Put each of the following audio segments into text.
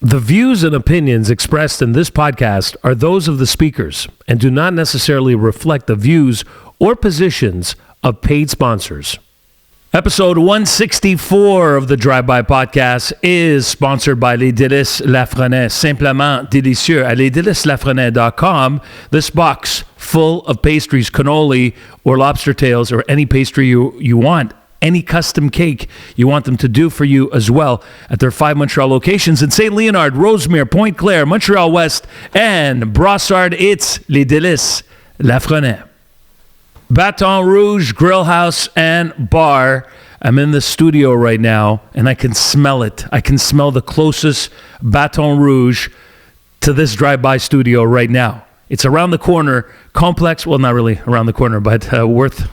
The views and opinions expressed in this podcast are those of the speakers and do not necessarily reflect the views or positions of paid sponsors. Episode 164 of the Drive-By Podcast is sponsored by Les Délices Lafresnaye. Simplement délicieux. At lesdeliceslafresnaye.com, this box full of pastries, cannoli, or lobster tails, or any pastry you want, any custom cake you want them to do for you as well at their 5 Montreal locations in St. Leonard, Rosemere, Pointe-Claire, Montreal West, and Brossard. It's Les Délices Lafresnaye. Baton Rouge Grill House and Bar. I'm in the studio right now, and I can smell it. I can smell the closest Baton Rouge to this drive-by studio right now. It's around the corner. Complex, well, not really around the corner, but worth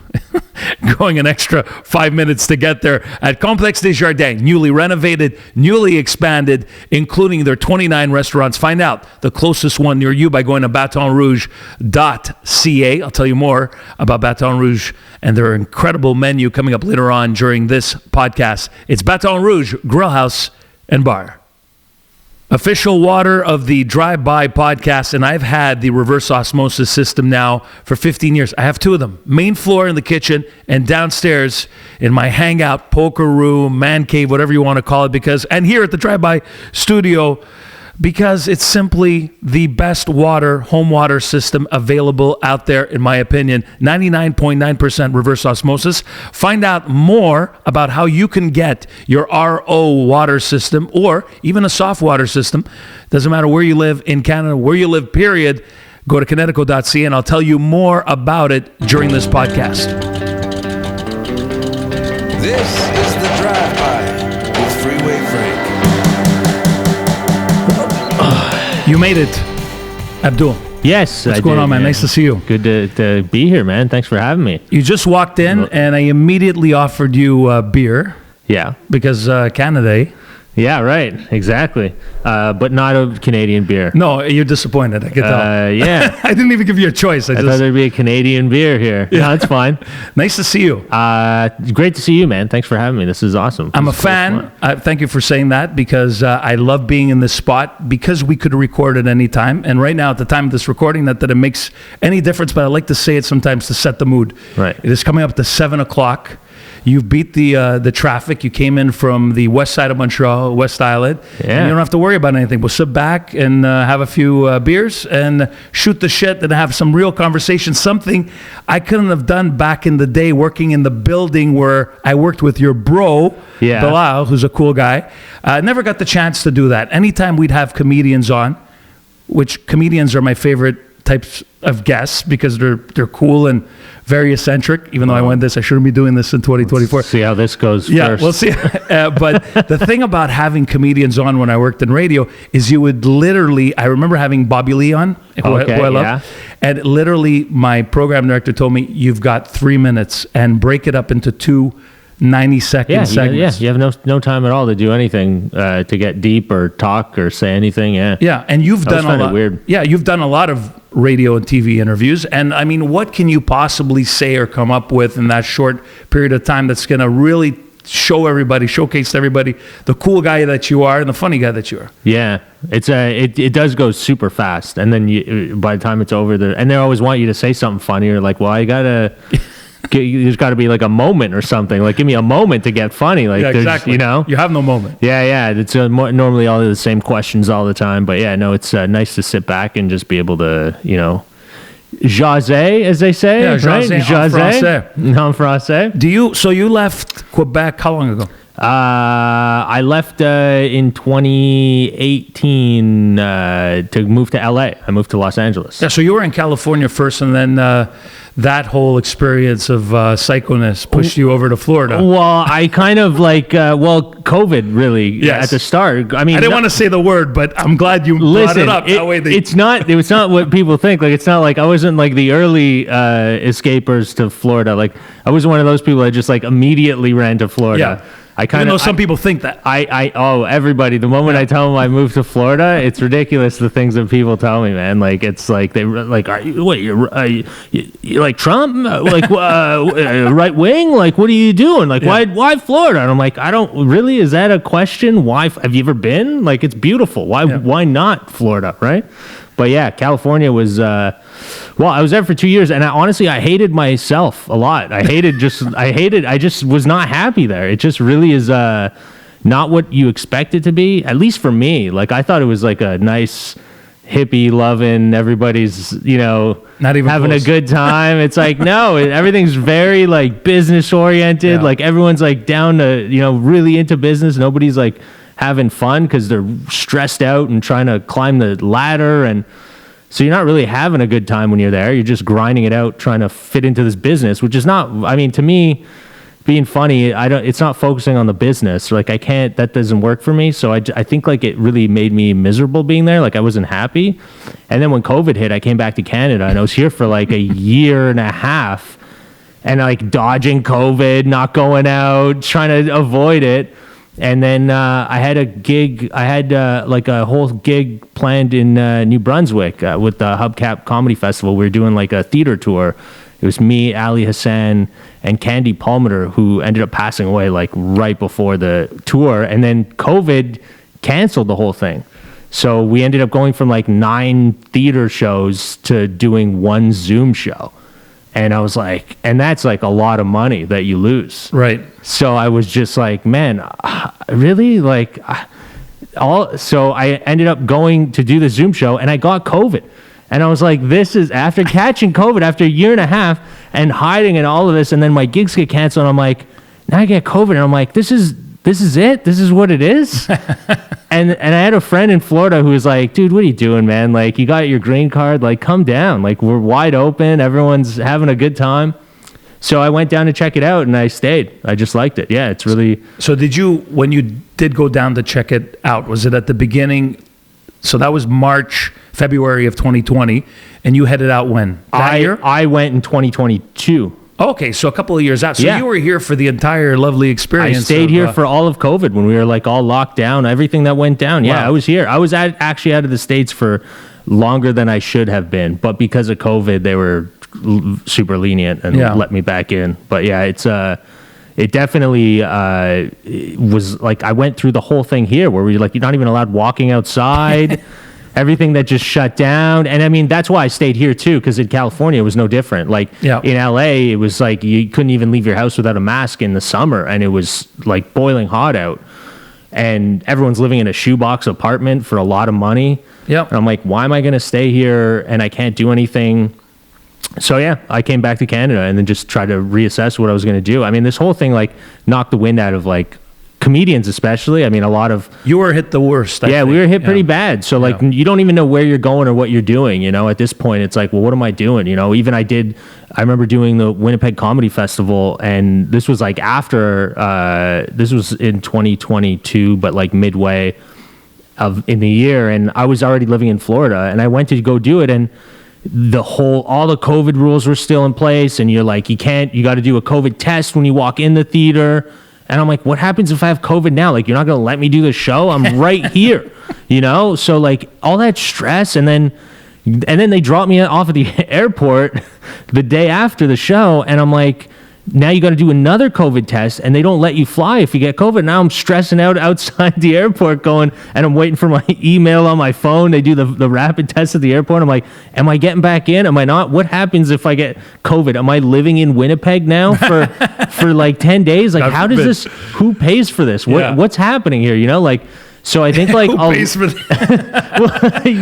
going an extra 5 minutes to get there at Complexe des Jardins. Newly renovated, newly expanded, including their 29 restaurants. Find out the closest one near you by going to batonrouge.ca. I'll tell you more about Baton Rouge and their incredible menu coming up later on during this podcast. It's Baton Rouge Grill House and Bar. Official water of the Drive-By Podcast, and I've had the reverse osmosis system now for 15 years. I have 2 of them, main floor in the kitchen and downstairs in my hangout, poker room, man cave, whatever you want to call it, and here at the Drive-By studio, because it's simply the best home water system available out there, in my opinion. 99.9% reverse osmosis. Find out more about how you can get your RO water system or even a soft water system. Doesn't matter where you live in Canada, where you live, period. Go to kinetico.ca and I'll tell you more about it during this podcast. This is the Drive-By with Freeway Frank. You made it, Abdul. Yes, What's going on, man? Nice to see you. Good to be here, man. Thanks for having me. You just walked in, and I immediately offered you beer. Yeah. Because Canada. Yeah, right. Exactly. But not a Canadian beer. No, you're disappointed. I can tell. Yeah. I didn't even give you a choice. I thought there'd be a Canadian beer here. Yeah, that's fine. Nice to see you. Great to see you, man. Thanks for having me. This is awesome. I'm a fan. Thank you for saying that because I love being in this spot because we could record at any time. And right now, at the time of this recording, not that it makes any difference, but I like to say it sometimes to set the mood. Right. It is coming up to 7 o'clock. You've beat the traffic. You came in from the west side of Montreal, West Island. Yeah. And you don't have to worry about anything. We'll sit back and have a few beers and shoot the shit and have some real conversation. Something I couldn't have done back in the day working in the building where I worked with your bro, Bilal, who's a cool guy. Never got the chance to do that. Anytime we'd have comedians on, which comedians are my favorite types of guests because they're cool and very eccentric. Even though I shouldn't be doing this in 2024. Let's see how this goes yeah, first. We'll see. But the thing about having comedians on when I worked in radio is you would literally, I remember having Bobby Lee on, who I love, and literally my program director told me, you've got 3 minutes and break it up into 2 90-second segments. You have no time at all to do anything, to get deep or talk or say anything. Yeah, and you've done a lot. Weird. Yeah, you've done a lot of radio and TV interviews, and I mean, what can you possibly say or come up with in that short period of time that's going to really showcase everybody the cool guy that you are and the funny guy that you are? Yeah, it does go super fast, and then by the time it's over, and they always want you to say something funny, or like, well, I gotta. There's got to be like a moment or something. Like, give me a moment to get funny. Like, exactly. You know, you have no moment. Yeah. It's normally all the same questions all the time. But yeah, no, it's nice to sit back and just be able to, jaser, as they say, right? Jaser en français. So you left Quebec how long ago? I left in 2018 to move to LA. I moved to Los Angeles. Yeah, so you were in California first, and then that whole experience of psychoness pushed you over to Florida. Well, I kind of COVID really at the start. I mean, I didn't want to say the word, but I'm glad you brought it up. It's not what people think. Like, it's not like I wasn't like the early escapers to Florida. Like, I was one of those people that just like immediately ran to Florida. Yeah. Even though some people think that. Everybody, the moment I tell them I moved to Florida, it's ridiculous the things that people tell me, man. Like, it's like, they like, you like Trump? Like, right wing? Like, what are you doing? Like, why Florida? And I'm like, I don't really, is that a question? Why, have you ever been? Like, it's beautiful. Why not Florida? Right? But yeah, California was, I was there for 2 years, and I hated myself a lot. I just was not happy there. It just really is not what you expect it to be, at least for me. Like, I thought it was like a nice, hippie loving, everybody's, not even having close. A good time. It's like, no, everything's very like business oriented. Yeah. Like, everyone's like down to, really into business. Nobody's like having fun because they're stressed out and trying to climb the ladder. And so you're not really having a good time when you're there. You're just grinding it out, trying to fit into this business, which is not, to me, being funny, it's not focusing on the business. Like, that doesn't work for me. So I think like it really made me miserable being there. Like, I wasn't happy. And then when COVID hit, I came back to Canada, and I was here for like a year and a half, and like dodging COVID, not going out, trying to avoid it. And then I had a gig. I had like a whole gig planned in New Brunswick with the Hubcap Comedy Festival. We were doing like a theater tour. It was me, Ali Hassan, and Candy Palmer, who ended up passing away like right before the tour. And then COVID canceled the whole thing. So we ended up going from like 9 theater shows to doing 1 Zoom show. And I was like, and that's like a lot of money that you lose. Right. So I was just like, man, really? Like, so I ended up going to do the Zoom show, and I got COVID. And I was like, this is after catching COVID after a year and a half and hiding and all of this. And then my gigs get canceled. And I'm like, now I get COVID. And I'm like, this is it. This is what it is. And I had a friend in Florida who was like, dude, what are you doing, man? Like, you got your green card, like, come down. Like, we're wide open. Everyone's having a good time. So I went down to check it out, and I stayed. I just liked it. Yeah, it's really... So when you did go down to check it out, was it at the beginning? So that was February of 2020, and you headed out when? That year? I went in 2022. Okay, so a couple of years out. So you were here for the entire lovely experience. I stayed here for all of COVID when we were like all locked down, everything that went down. Yeah, wow. I was here. I was actually out of the States for longer than I should have been. But because of COVID, they were super lenient and let me back in. But yeah, it definitely was like, I went through the whole thing here where you're not even allowed walking outside. Everything that just shut down. And that's why I stayed here too, because in California it was no different. Like in LA, it was like you couldn't even leave your house without a mask in the summer, and it was like boiling hot out. And everyone's living in a shoebox apartment for a lot of money. Yep. And I'm like, why am I going to stay here and I can't do anything? So yeah, I came back to Canada and then just tried to reassess what I was going to do. This whole thing like knocked the wind out of like comedians, especially. a lot of... You were hit the worst. I think. We were hit pretty bad. So like you don't even know where you're going or what you're doing, at this point. It's like, well, what am I doing? Even I remember doing the Winnipeg Comedy Festival, and this was like after, this was in 2022, but like midway in the year, and I was already living in Florida, and I went to go do it, and all the COVID rules were still in place, and you're like, you got to do a COVID test when you walk in the theater. And I'm like, what happens if I have COVID now? Like, you're not going to let me do the show? I'm right here, So like all that stress, and then they dropped me off at the airport the day after the show, and I'm like, now you got to do another COVID test, and they don't let you fly if you get COVID. Now I'm stressing out outside the airport and I'm waiting for my email on my phone. They do the rapid test at the airport. I'm like, am I getting back in? Am I not? What happens if I get COVID? Am I living in Winnipeg now for like 10 days? Like, how does this, who pays for this? What's happening here? So I think like, who pays for that?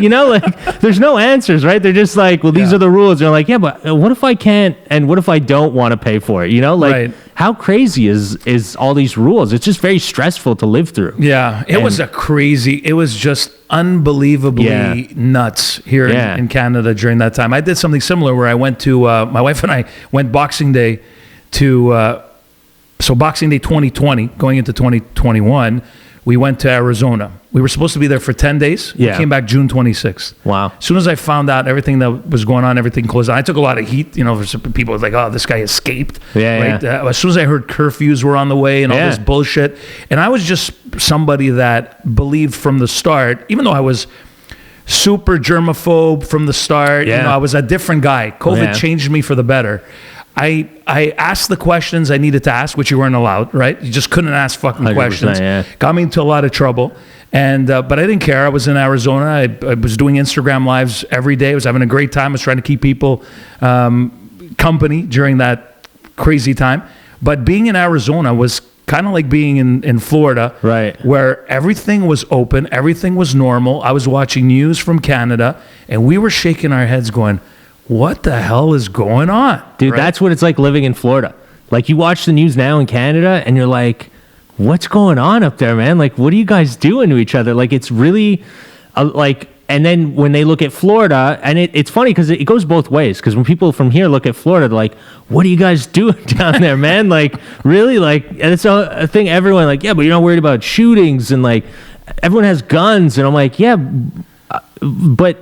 Like there's no answers, right? They're just like, well, these are the rules. They're like, yeah, but what if I can't, and what if I don't want to pay for it? How crazy is all these rules? It's just very stressful to live through. Yeah, it was just unbelievably nuts here in Canada during that time. I did something similar where I went to, my wife and I went Boxing Day to, so Boxing Day 2020, going into 2021, we went to Arizona. We were supposed to be there for 10 days. Yeah. We came back June 26th. Wow. As soon as I found out everything that was going on, everything closed. I took a lot of heat, for some people. It was like, oh, this guy escaped. Yeah, right? As soon as I heard curfews were on the way and all this bullshit. And I was just somebody that believed from the start, even though I was super germaphobe from the start, I was a different guy. COVID changed me for the better. I asked the questions I needed to ask, which you weren't allowed, right? You just couldn't ask fucking questions. Yeah. Got me into a lot of trouble. And but I didn't care. I was in Arizona. I was doing Instagram lives every day. I was having a great time. I was trying to keep people company during that crazy time. But being in Arizona was kind of like being in Florida, right? Where everything was open, everything was normal. I was watching news from Canada, and we were shaking our heads going, what the hell is going on? Dude, that's what it's like living in Florida. Like, you watch the news now in Canada, and you're like, what's going on up there, man? Like, what are you guys doing to each other? Like, it's really, and then when they look at Florida, and it's funny because it goes both ways. Because when people from here look at Florida, they're like, what are you guys doing down there, man? Like, really? Like, and it's a thing everyone, like, yeah, but you're not worried about shootings, and like, everyone has guns. And I'm like, yeah, but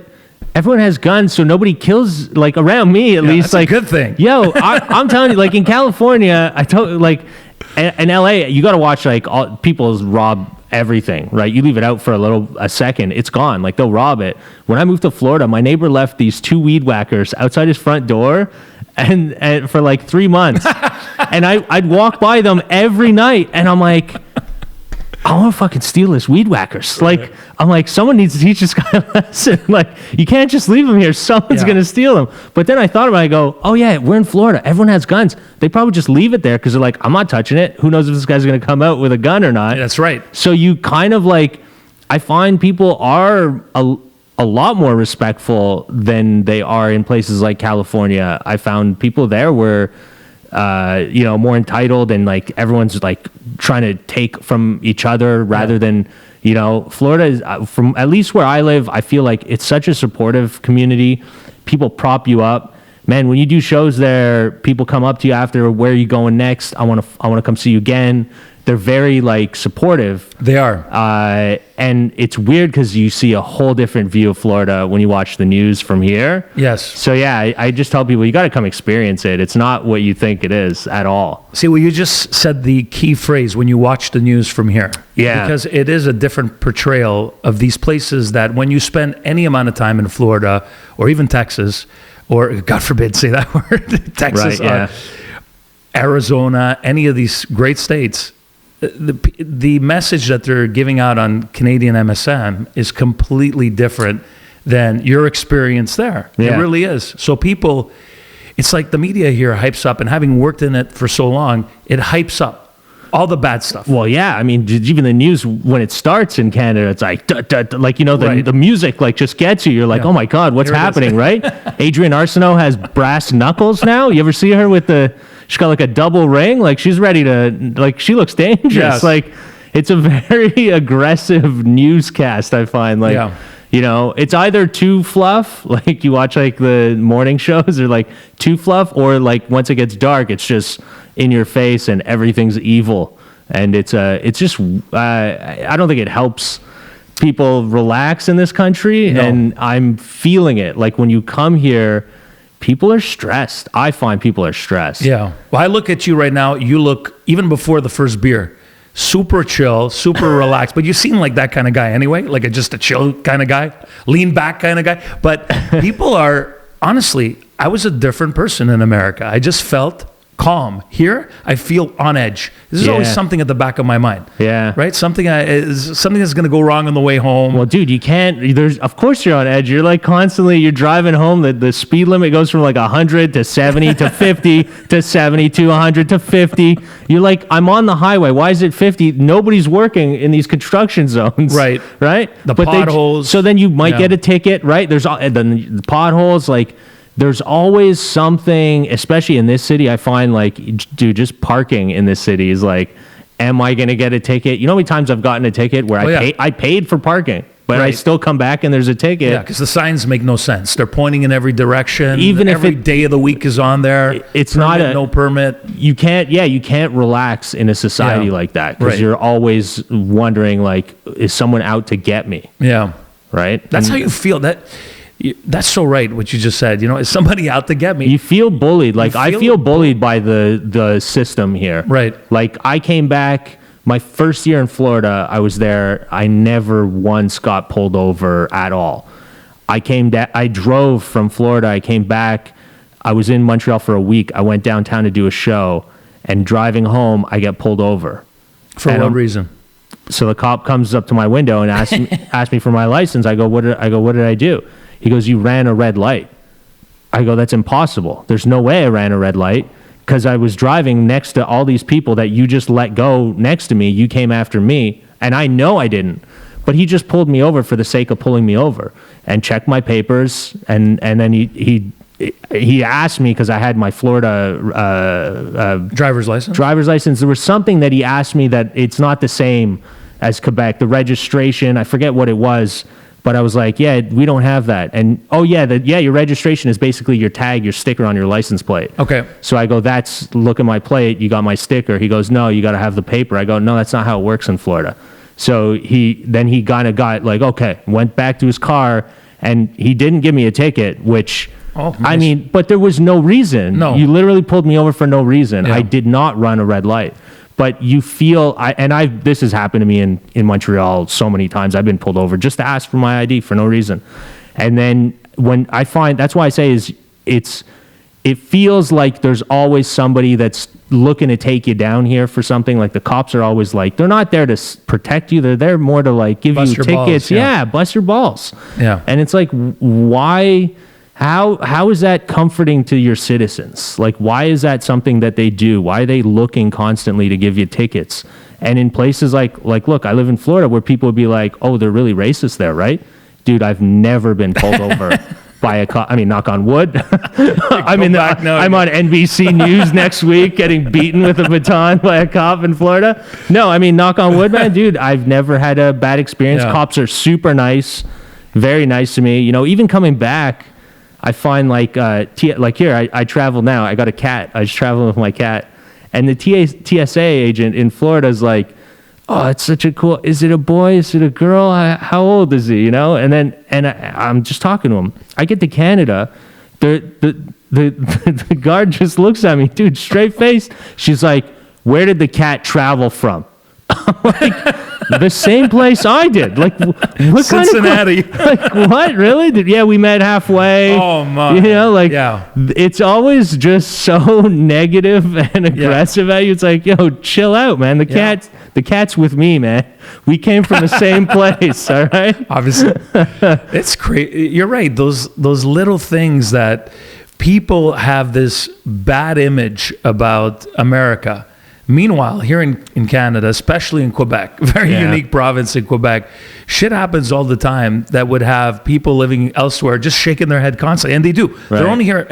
everyone has guns, so nobody kills, like, around me, at least. That's like, a good thing. Yo, I'm telling you, like, in California, in LA, you got to watch, like, all people rob everything, right? You leave it out for a second, it's gone. Like, they'll rob it. When I moved to Florida, my neighbor left these 2 weed whackers outside his front door and for like 3 months. And I'd walk by them every night, and I'm like, I want to fucking steal this weed whackers. Like, I'm like, someone needs to teach this guy a lesson. Like, you can't just leave him here. Someone's going to steal them. But then I thought about it. I go, oh, yeah, we're in Florida. Everyone has guns. They probably just leave it there because they're like, I'm not touching it. Who knows if this guy's going to come out with a gun or not? Yeah, that's right. So you kind of like, I find people are a lot more respectful than they are in places like California. I found people there were more entitled, and like everyone's like trying to take from each other rather than, Florida is, from at least where I live, I feel like it's such a supportive community. People prop you up. Man, when you do shows there, people come up to you after, where are you going next? I want to come see you again. They're very like supportive. They are. And it's weird because you see a whole different view of Florida when you watch the news from here. Yes. So yeah, I just tell people, you got to come experience it. It's not what you think it is at all. See, well, you just said the key phrase, when you watch the news from here. Yeah. Because it is a different portrayal of these places that when you spend any amount of time in Florida or even Texas, or God forbid, say that word, Texas, right, yeah. Arizona, any of these great states, the message that they're giving out on Canadian MSM is completely different than your experience there. Yeah. It really is. So people, it's like the media here hypes up, and having worked in it for so long, it hypes up all the bad stuff. Well, yeah. I mean, even the news, when it starts in Canada, it's like, like, Right. the music like just gets you. You're like, oh my God, what's Here it is. happening, right? Adrienne Arsenault has brass knuckles now. You ever see her with she's got like a double ring? Like, she's ready to, like, she looks dangerous. Yes. Like, it's a very aggressive newscast, I find. Like, it's either too fluff, like you watch like the morning shows, or like too fluff, or like once it gets dark, it's just in your face and everything's evil. And it's just, I don't think it helps people relax in this country. No. And I'm feeling it. Like, when you come here, people are stressed. I find people are stressed. Yeah. Well, I look at you right now. You look, even before the first beer, super chill, super relaxed. But you seem like that kind of guy anyway, like just a chill kind of guy, lean back kind of guy. But people are, honestly, I was a different person in America. I just felt calm. Here, I feel on edge. There's always something at the back of my mind. Yeah. Right? Something that's going to go wrong on the way home. Well, dude, you can't, of course you're on edge. You're like constantly, you're driving home. The speed limit goes from like 100 to 70 to 50 to 70 to 100 to 50. You're like, I'm on the highway. Why is it 50? Nobody's working in these construction zones. Right. Right? The potholes. So then you might get a ticket, right? There's the potholes, like, there's always something, especially in this city. I find, like, dude, just parking in this city is like, am I going to get a ticket? You know how many times I've gotten a ticket where I paid for parking? but I Right. still come back and there's a ticket. Yeah, because the signs make no sense. They're pointing in every direction. Even if every day of the week is on there. It's Permit, not no permit. you can't relax in a society Yeah. like that because Right. you're always wondering, like, is someone out to get me? Yeah. Right? That's how you feel. That's so right, what you just said. Is somebody out to get me? You feel bullied. Like, I feel feel bullied by the system here. Right. Like, I came back my first year in Florida. I was there. I never once got pulled over at all. I drove from Florida. I came back. I was in Montreal for a week. I went downtown to do a show, and driving home, I get pulled over. For And what reason? So the cop comes up to my window and asks me for my license. I go, what did I do? He goes, you ran a red light. I go, that's impossible. There's no way I ran a red light because I was driving next to all these people that you just let go next to me. You came after me, and I know I didn't. But he just pulled me over for the sake of pulling me over and checked my papers. And then he asked me, because I had my Florida Driver's license? driver's license. There was something that he asked me that it's not the same as Quebec. The registration, I forget what it was, but I was like, yeah, we don't have that. And your registration is basically your tag, your sticker on your license plate. Okay. So I go, look at my plate, you got my sticker. He goes, no, you got to have the paper. I go, no, that's not how it works in Florida. So he kind of got like, okay, went back to his car, and he didn't give me a ticket, which, Oh, nice. I mean, but there was no reason. No. You literally pulled me over for no reason. Yeah. I did not run a red light. But you feel, this has happened to me in Montreal so many times. I've been pulled over just to ask for my ID for no reason. And then when I find, that's why I say it feels like there's always somebody that's looking to take you down here for something. Like, the cops are always like, they're not there to protect you. They're there more to like give Bust you your tickets. balls, yeah. Bust your balls. Yeah. And it's like, why? How is that comforting to your citizens? Like, why is that something that they do? Why are they looking constantly to give you tickets? And in places like look, I live in Florida where people would be like, oh, they're really racist there, right? Dude, I've never been pulled over by a cop. I mean, knock on wood. I'm on NBC News next week getting beaten with a baton by a cop in Florida. No, I mean, knock on wood, man. Dude, I've never had a bad experience. Yeah. Cops are super nice, very nice to me. Even coming back, I find like here, I travel now. I got a cat. I just travel with my cat. And the TSA agent in Florida is like, oh, it's such a cool, is it a boy? Is it a girl? How old is he? I'm just talking to him. I get to Canada. The guard just looks at me, dude, straight face. She's like, where did the cat travel from? I'm like, the same place I did. Like, what Cincinnati. Like, what? Really? We met halfway. Oh, my. Yeah. It's always just so negative and aggressive at you. It's like, yo, chill out, man. The cat's with me, man. We came from the same place, all right? Obviously. It's crazy. You're right. Those little things that people have this bad image about America. Meanwhile, here in Canada, especially in Quebec, very unique province in Quebec, shit happens all the time that would have people living elsewhere just shaking their head constantly. And they do. Right. They're only here,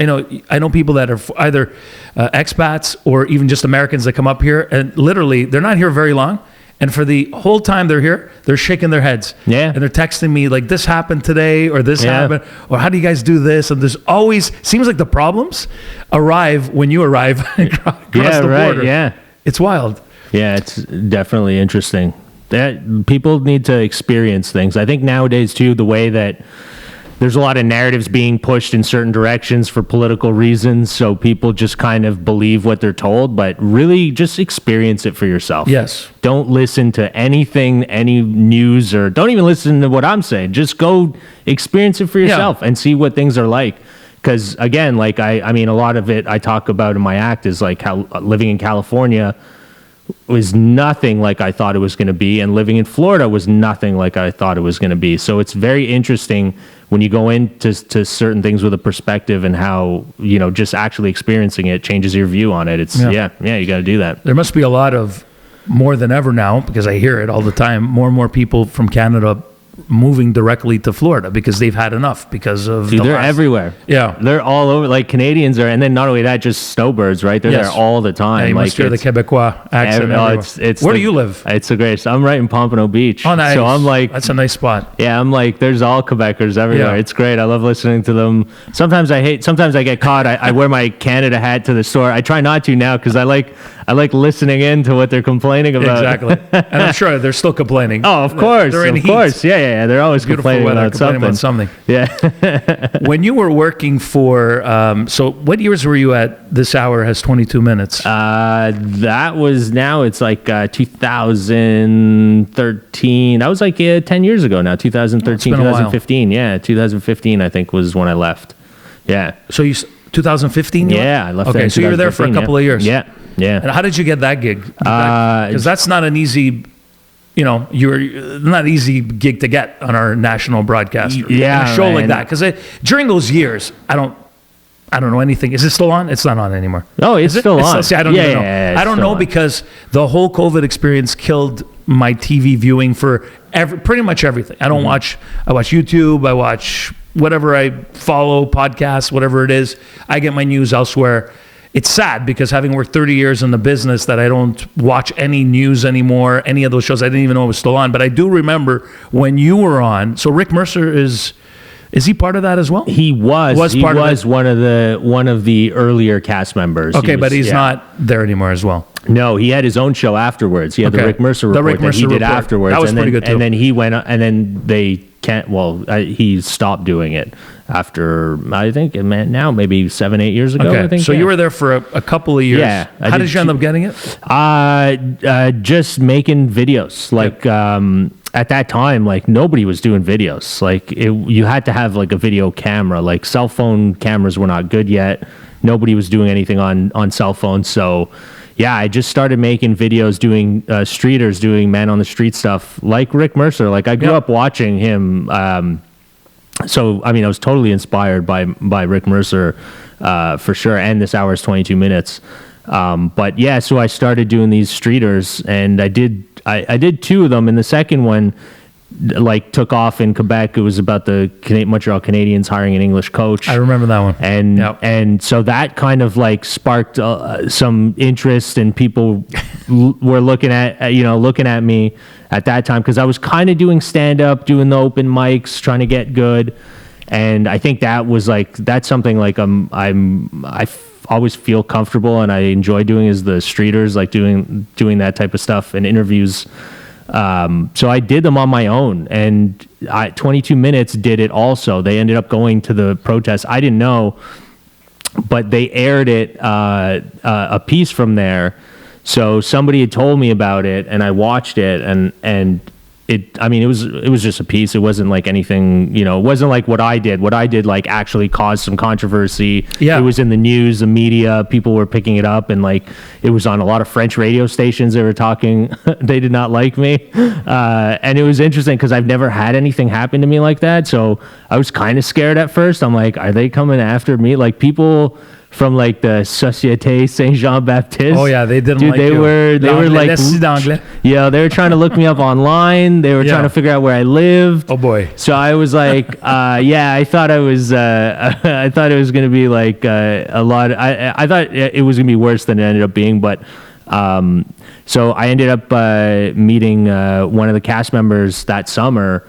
I know people that are either expats or even just Americans that come up here, and literally they're not here very long. And for the whole time they're here, they're shaking their heads. Yeah. And they're texting me like, this happened today, or this happened, or how do you guys do this? And there's always, seems like the problems arrive when you arrive across the border. Yeah. It's wild. Yeah, it's definitely interesting. That people need to experience things. I think nowadays too, the way that there's a lot of narratives being pushed in certain directions for political reasons, so people just kind of believe what they're told, but really just experience it for yourself. Yes. Don't listen to anything, any news, or don't even listen to what I'm saying. Just go experience it for yourself and see what things are like. Because again, like I mean, a lot of it I talk about in my act is like how living in California was nothing like I thought it was going to be, and living in Florida was nothing like I thought it was going to be. So it's very interesting when you go into certain things with a perspective, and how, just actually experiencing it changes your view on it. It's you got to do that. There must be a lot of, more than ever now, because I hear it all the time, more and more people from Canada moving directly to Florida because they've had enough because of Dude, they're everywhere. Yeah. They're all over. Like Canadians are, and then not only that, just snowbirds, right? They're Yes. there all the time. Yeah, you like must hear the Quebecois accent. Where do you live? It's the greatest. I'm right in Pompano Beach. Oh, nice. So I'm like, that's a nice spot. yeah, I'm like, there's all Quebecers everywhere. Yeah. It's great. I love listening to them. Sometimes I get caught. I wear my Canada hat to the store. I try not to now because I like listening in to what they're complaining about. Exactly. And I'm sure they're still complaining. Oh, of course. They're in of heat. course. Yeah. They're always Beautiful complaining weather, about something. Yeah. When you were working for, so what years were you at This Hour Has 22 Minutes? That was it's like 2013. That was like 10 years ago now. 2013, been a while. 2015. Yeah, 2015 I think was when I left. Yeah. So 2015? you Yeah, left? I left. Okay, there in so you were there for a 2015, couple of years. Yeah. And how did you get that gig? Because that's not an easy, you're not an easy gig to get on our national broadcaster. Yeah, a show like man. that. Because during those years, I don't know anything. Is it still on? It's not on anymore. Oh, it's still on. See, I don't even know. Yeah, I don't know because the whole COVID experience killed my TV viewing for pretty much everything. I don't watch. I watch YouTube. I watch whatever I follow, podcasts, whatever it is. I get my news elsewhere. It's sad because having worked 30 years in the business that I don't watch any news anymore, any of those shows. I didn't even know it was still on. But I do remember when you were on. So Rick Mercer is he part of that as well? He was one of the earlier cast members. Okay, but he's not there anymore as well. No, he had his own show afterwards. He had the Rick Mercer report that he did afterwards. That was pretty good too. And then he went, and then they can't. Well, he stopped doing it after I think now maybe 7-8 years ago. Okay, I think. so you were there for a couple of years. Yeah. How did you end up getting it? Just making videos. Like at that time, like nobody was doing videos. Like you had to have like a video camera. Like cell phone cameras were not good yet. Nobody was doing anything on cell phones. So yeah, I just started making videos, doing streeters, doing man on the street stuff, like Rick Mercer. Like I grew up watching him. So I mean, I was totally inspired by Rick Mercer for sure, and This Hour's 22 Minutes. But yeah, so I started doing these streeters, and I did 2 of them, and the second one like took off in Quebec. It was about the Montreal Canadiens hiring an English coach. I remember that one. And so that kind of like sparked some interest, and people were looking at me at that time because I was kind of doing stand-up, doing the open mics, trying to get good. And I think that's something like I always feel comfortable and I enjoy doing is the streeters, like doing that type of stuff and interviews. So I did them on my own, and 22 Minutes did it also. They ended up going to the protest. I didn't know, but they aired it, a piece from there. So somebody had told me about it, and I watched it, and it was just a piece. It wasn't like anything, it wasn't like what I did. What I did like actually caused some controversy. Yeah. It was in the news, the media, people were picking it up, and like it was on a lot of French radio stations. They were talking, they did not like me. And it was interesting because I've never had anything happen to me like that. So I was kind of scared at first. I'm like, are they coming after me? Like people from like the Société Saint-Jean-Baptiste. Oh yeah, they didn't like they you. were like, d'anglais. yeah, they were trying to look me up online. They were trying to figure out where I lived. Oh boy. So I was like, I thought I was going to be like a lot. I thought it was going to be worse than it ended up being, but so I ended up meeting one of the cast members that summer.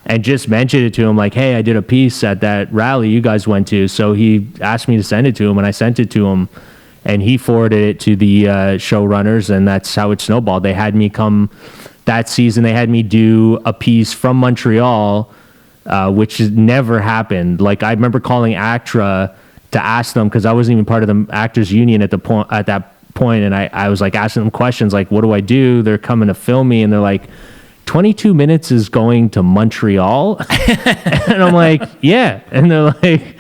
And just mentioned it to him like, hey, I did a piece at that rally you guys went to. So he asked me to send it to him, and I sent it to him. And he forwarded it to the showrunners, and that's how it snowballed. They had me come that season. They had me do a piece from Montreal, which never happened. Like I remember calling ACTRA to ask them, because I wasn't even part of the Actors Union at that point. And I was like asking them questions like, what do I do? They're coming to film me, and they're like, 22 Minutes is going to Montreal? And I'm like, yeah. And they're like,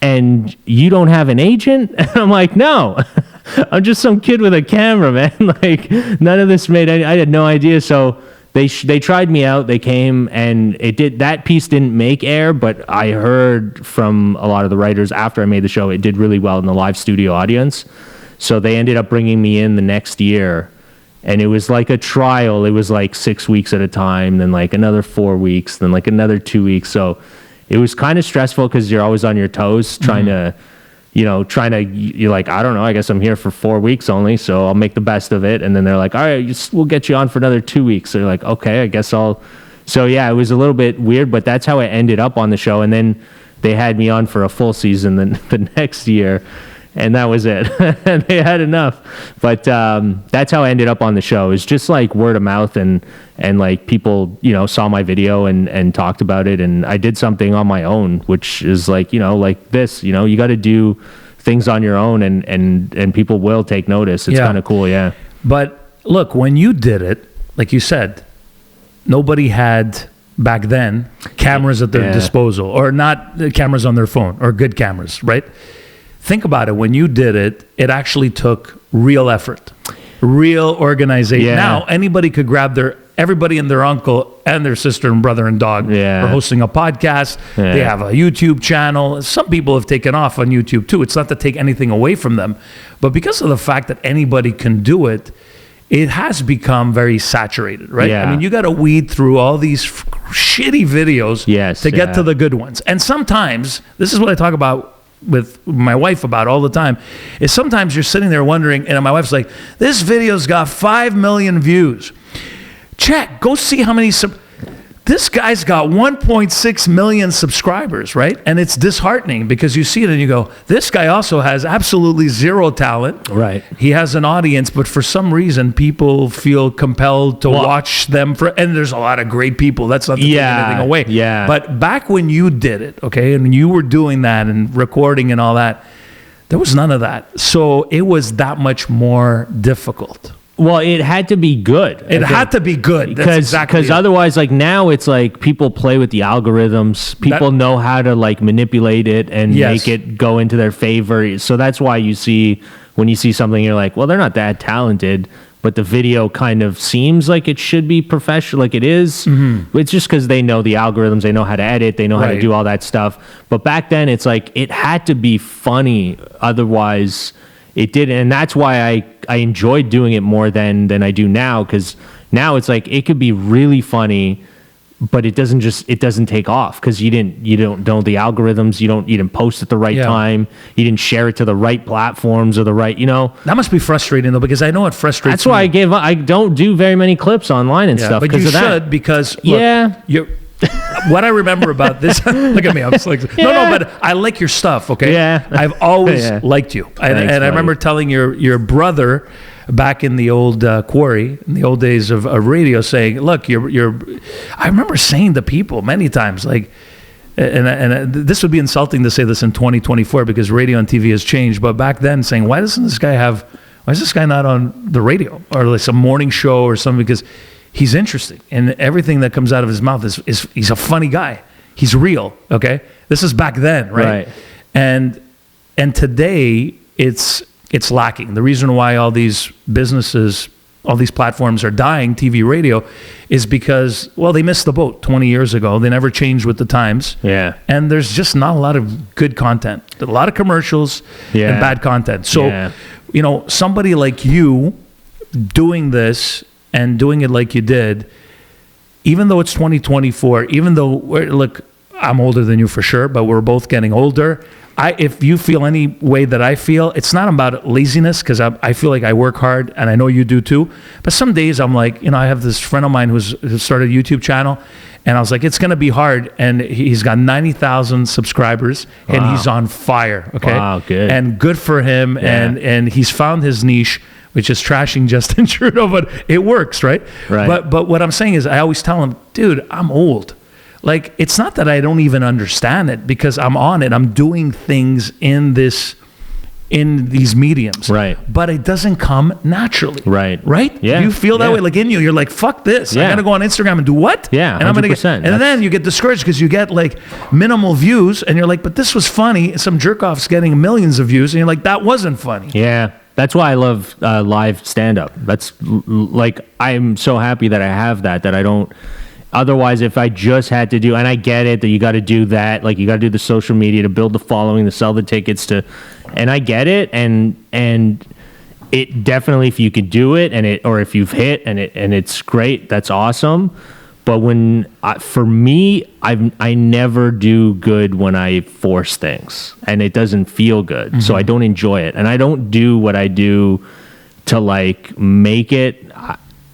and you don't have an agent? And I'm like, no. I'm just some kid with a camera, man. Like, none of this I had no idea. So they tried me out. They came, and that piece didn't make air, but I heard from a lot of the writers after I made the show, it did really well in the live studio audience. So they ended up bringing me in the next year And it was like a trial. It was like 6 weeks at a time, then like another 4 weeks, then like another 2 weeks. So it was kind of stressful because you're always on your toes trying to, you're like, I don't know, I guess I'm here for 4 weeks only, so I'll make the best of it. And then they're like, all right, we'll get you on for another 2 weeks. So you're like, okay, I guess I'll. So yeah, it was a little bit weird, but that's how I ended up on the show. And then they had me on for a full season the next year. And that was it. They had enough. But that's how I ended up on the show. It's just like word of mouth and like people, saw my video and talked about it. And I did something on my own, which is like, like this, you got to do things on your own and people will take notice. It's kind of cool. Yeah. But look, when you did it, like you said, nobody had back then cameras at their disposal, or not cameras on their phone, or good cameras, right? Think about it. When you did it, it actually took real effort, real organization. Yeah. Now, anybody could grab everybody and their uncle and their sister and brother and dog are hosting a podcast. Yeah. They have a YouTube channel. Some people have taken off on YouTube too. It's not to take anything away from them, but because of the fact that anybody can do it, it has become very saturated, right? Yeah. I mean, you got to weed through all these shitty videos to get to the good ones. And sometimes, this is what I talk about with my wife about all the time, is sometimes you're sitting there wondering, and my wife's like, this video's got 5 million views. Check, go see how many, this guy's got 1.6 million subscribers, right? And it's disheartening because you see it and you go, this guy also has absolutely zero talent. Right. He has an audience, but for some reason, people feel compelled to watch them. And there's a lot of great people. That's not to take anything away. Yeah. But back when you did it, okay, and you were doing that and recording and all that, there was none of that. So it was that much more difficult. Well, it had to be good. It had to be good. Because otherwise, like now it's like people play with the algorithms. People know how to like manipulate it and make it go into their favor. So that's why when you see something, you're like, well, they're not that talented, but the video kind of seems like it should be professional, like it is. Mm-hmm. It's just because they know the algorithms, they know how to edit, they know how to do all that stuff. But back then, it's like it had to be funny. Otherwise, it didn't. And that's why I enjoyed doing it more than I do now, because now it's like it could be really funny, but it doesn't take off because you don't know the algorithms, you didn't post at the right time, you didn't share it to the right platforms or the right, That must be frustrating though, because I know it frustrates. That's why I don't do very many clips online and stuff. But you should, because look, what I remember about this, look at me, I'm just like, no, but I like your stuff, okay? Yeah. I've always liked you. Thanks, and I remember telling your brother back in the old quarry, in the old days of radio, saying, look, I remember saying to people many times, like, and this would be insulting to say this in 2024 because radio and TV has changed, but back then saying, why is this guy not on the radio or like some morning show or something? Because he's interesting, and everything that comes out of his mouth is he's a funny guy. He's real, okay? This is back then, right? And today it's lacking. The reason why all these businesses, all these platforms are dying, TV, radio, is because, well, they missed the boat 20 years ago. They never changed with the times. Yeah. And there's just not a lot of good content. A lot of commercials and bad content. So, somebody like you doing this and doing it like you did, even though it's 2024, even though, look, I'm older than you for sure, but we're both getting older. If you feel any way that I feel, it's not about laziness, because I feel like I work hard, and I know you do too. But some days I'm like, I have this friend of mine who started a YouTube channel, and I was like, it's going to be hard. And he's got 90,000 subscribers, and he's on fire. Okay. Wow, good. And good for him. Yeah. And he's found his niche, which is trashing Justin Trudeau, but it works, right? Right. But what I'm saying is, I always tell him, dude, I'm old. Like, it's not that I don't even understand it, because I'm on it. I'm doing things in these mediums. Right. But it doesn't come naturally. Right. Right? Yeah. You feel that way, like in you. You're like, fuck this. I got to go on Instagram and do what? Yeah. And 100%. I'm gonna get, and then you get discouraged because you get like minimal views, and you're like, but this was funny. Some jerk off's getting millions of views, and you're like, that wasn't funny. Yeah. That's why I love live stand-up. That's like, I'm so happy that I have that I don't. Otherwise, if I just had to do, and I get it that you got to do that, like you got to do the social media to build the following, to sell the tickets, and I get it, and it definitely, if you could do it or if you've hit and it's great, that's awesome. But for me, I never do good when I force things and it doesn't feel good. Mm-hmm. So I don't enjoy it. And I don't do what I do to like make it.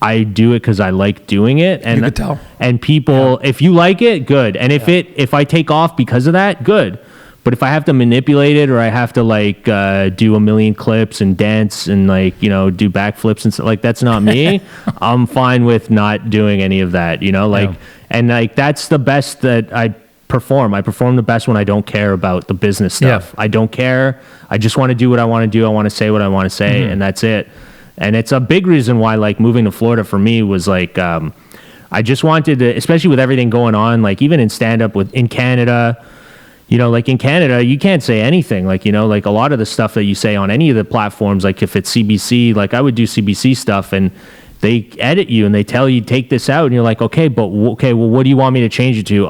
I do it because I like doing it. And you could tell. And people, if you like it, good. And if I take off because of that, good. But if I have to manipulate it or I have to like do a million clips and dance and like, you know, do backflips and stuff, like that's not me. I'm fine with not doing any of that, you know, like, and like that's the best that I perform. I perform the best when I don't care about the business stuff. I don't care. I just want to do what I want to do. I want to say what I want to say, and that's it. And it's a big reason why like moving to Florida for me was like I just wanted to, especially with everything going on, like even in stand-up in Canada. You know, like in Canada, you can't say anything. Like, you know, like a lot of the stuff that you say on any of the platforms, like if it's CBC, like I would do CBC stuff and they edit you and they tell you take this out and you're like, okay, well, what do you want me to change it to?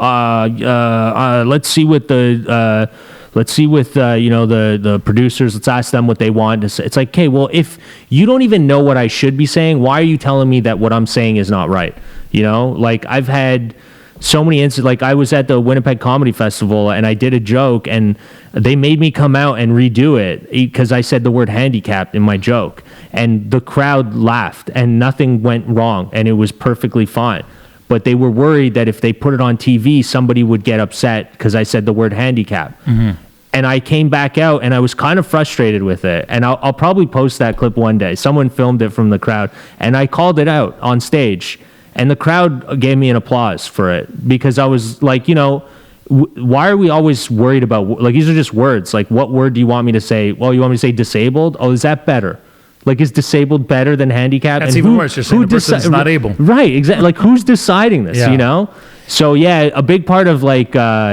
Let's see with the you know, the producers, let's ask them what they want to say. It's like, okay, well, if you don't even know what I should be saying, why are you telling me that what I'm saying is not right? You know, like I've had so many instances. Like I was at the Winnipeg Comedy Festival and I did a joke and they made me come out and redo it because I said the word handicapped in my joke and the crowd laughed and nothing went wrong and it was perfectly fine. But they were worried that if they put it on TV, somebody would get upset because I said the word handicap. Mm-hmm. And I came back out and I was kind of frustrated with it. And I'll probably post that clip one day. Someone filmed it from the crowd and I called it out on stage. And the crowd gave me an applause for it because I was like, you know, why are we always worried about, like, these are just words. Like, what word do you want me to say? Well, you want me to say disabled? Oh, is that better? Like, is disabled better than handicapped? That's even worse. You're saying the person's not able. Right, exactly. Like, who's deciding this, you know? So, yeah, a big part of, like,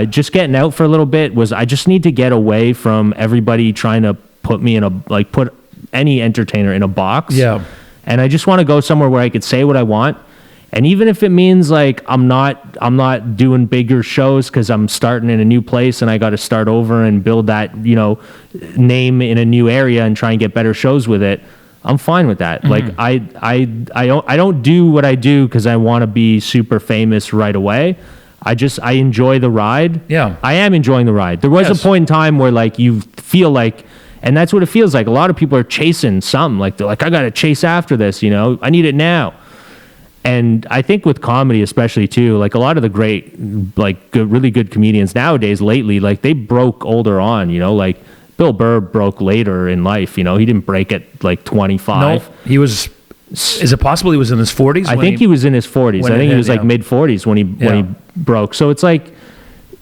just getting out for a little bit was I just need to get away from everybody trying to put me in put any entertainer in a box. Yeah. And I just want to go somewhere where I could say what I want. And even if it means like I'm not doing bigger shows because I'm starting in a new place and I got to start over and build that, you know, name in a new area and try and get better shows with it, I'm fine with that. Mm-hmm. Like I don't do what I do because I want to be super famous right away. I enjoy the ride. Yeah, I am enjoying the ride. There was a point in time where like you feel like, and that's what it feels like. A lot of people are chasing something. Like they're like, I got to chase after this. You know, I need it now. And I think with comedy, especially too, like a lot of the great, like really good comedians nowadays, lately, like they broke older on, you know, like Bill Burr broke later in life, you know, he didn't break at like 25. No, he was, is it possible he was in his 40s? I think he was in his 40s. I think he was like mid 40s when he broke. So it's like,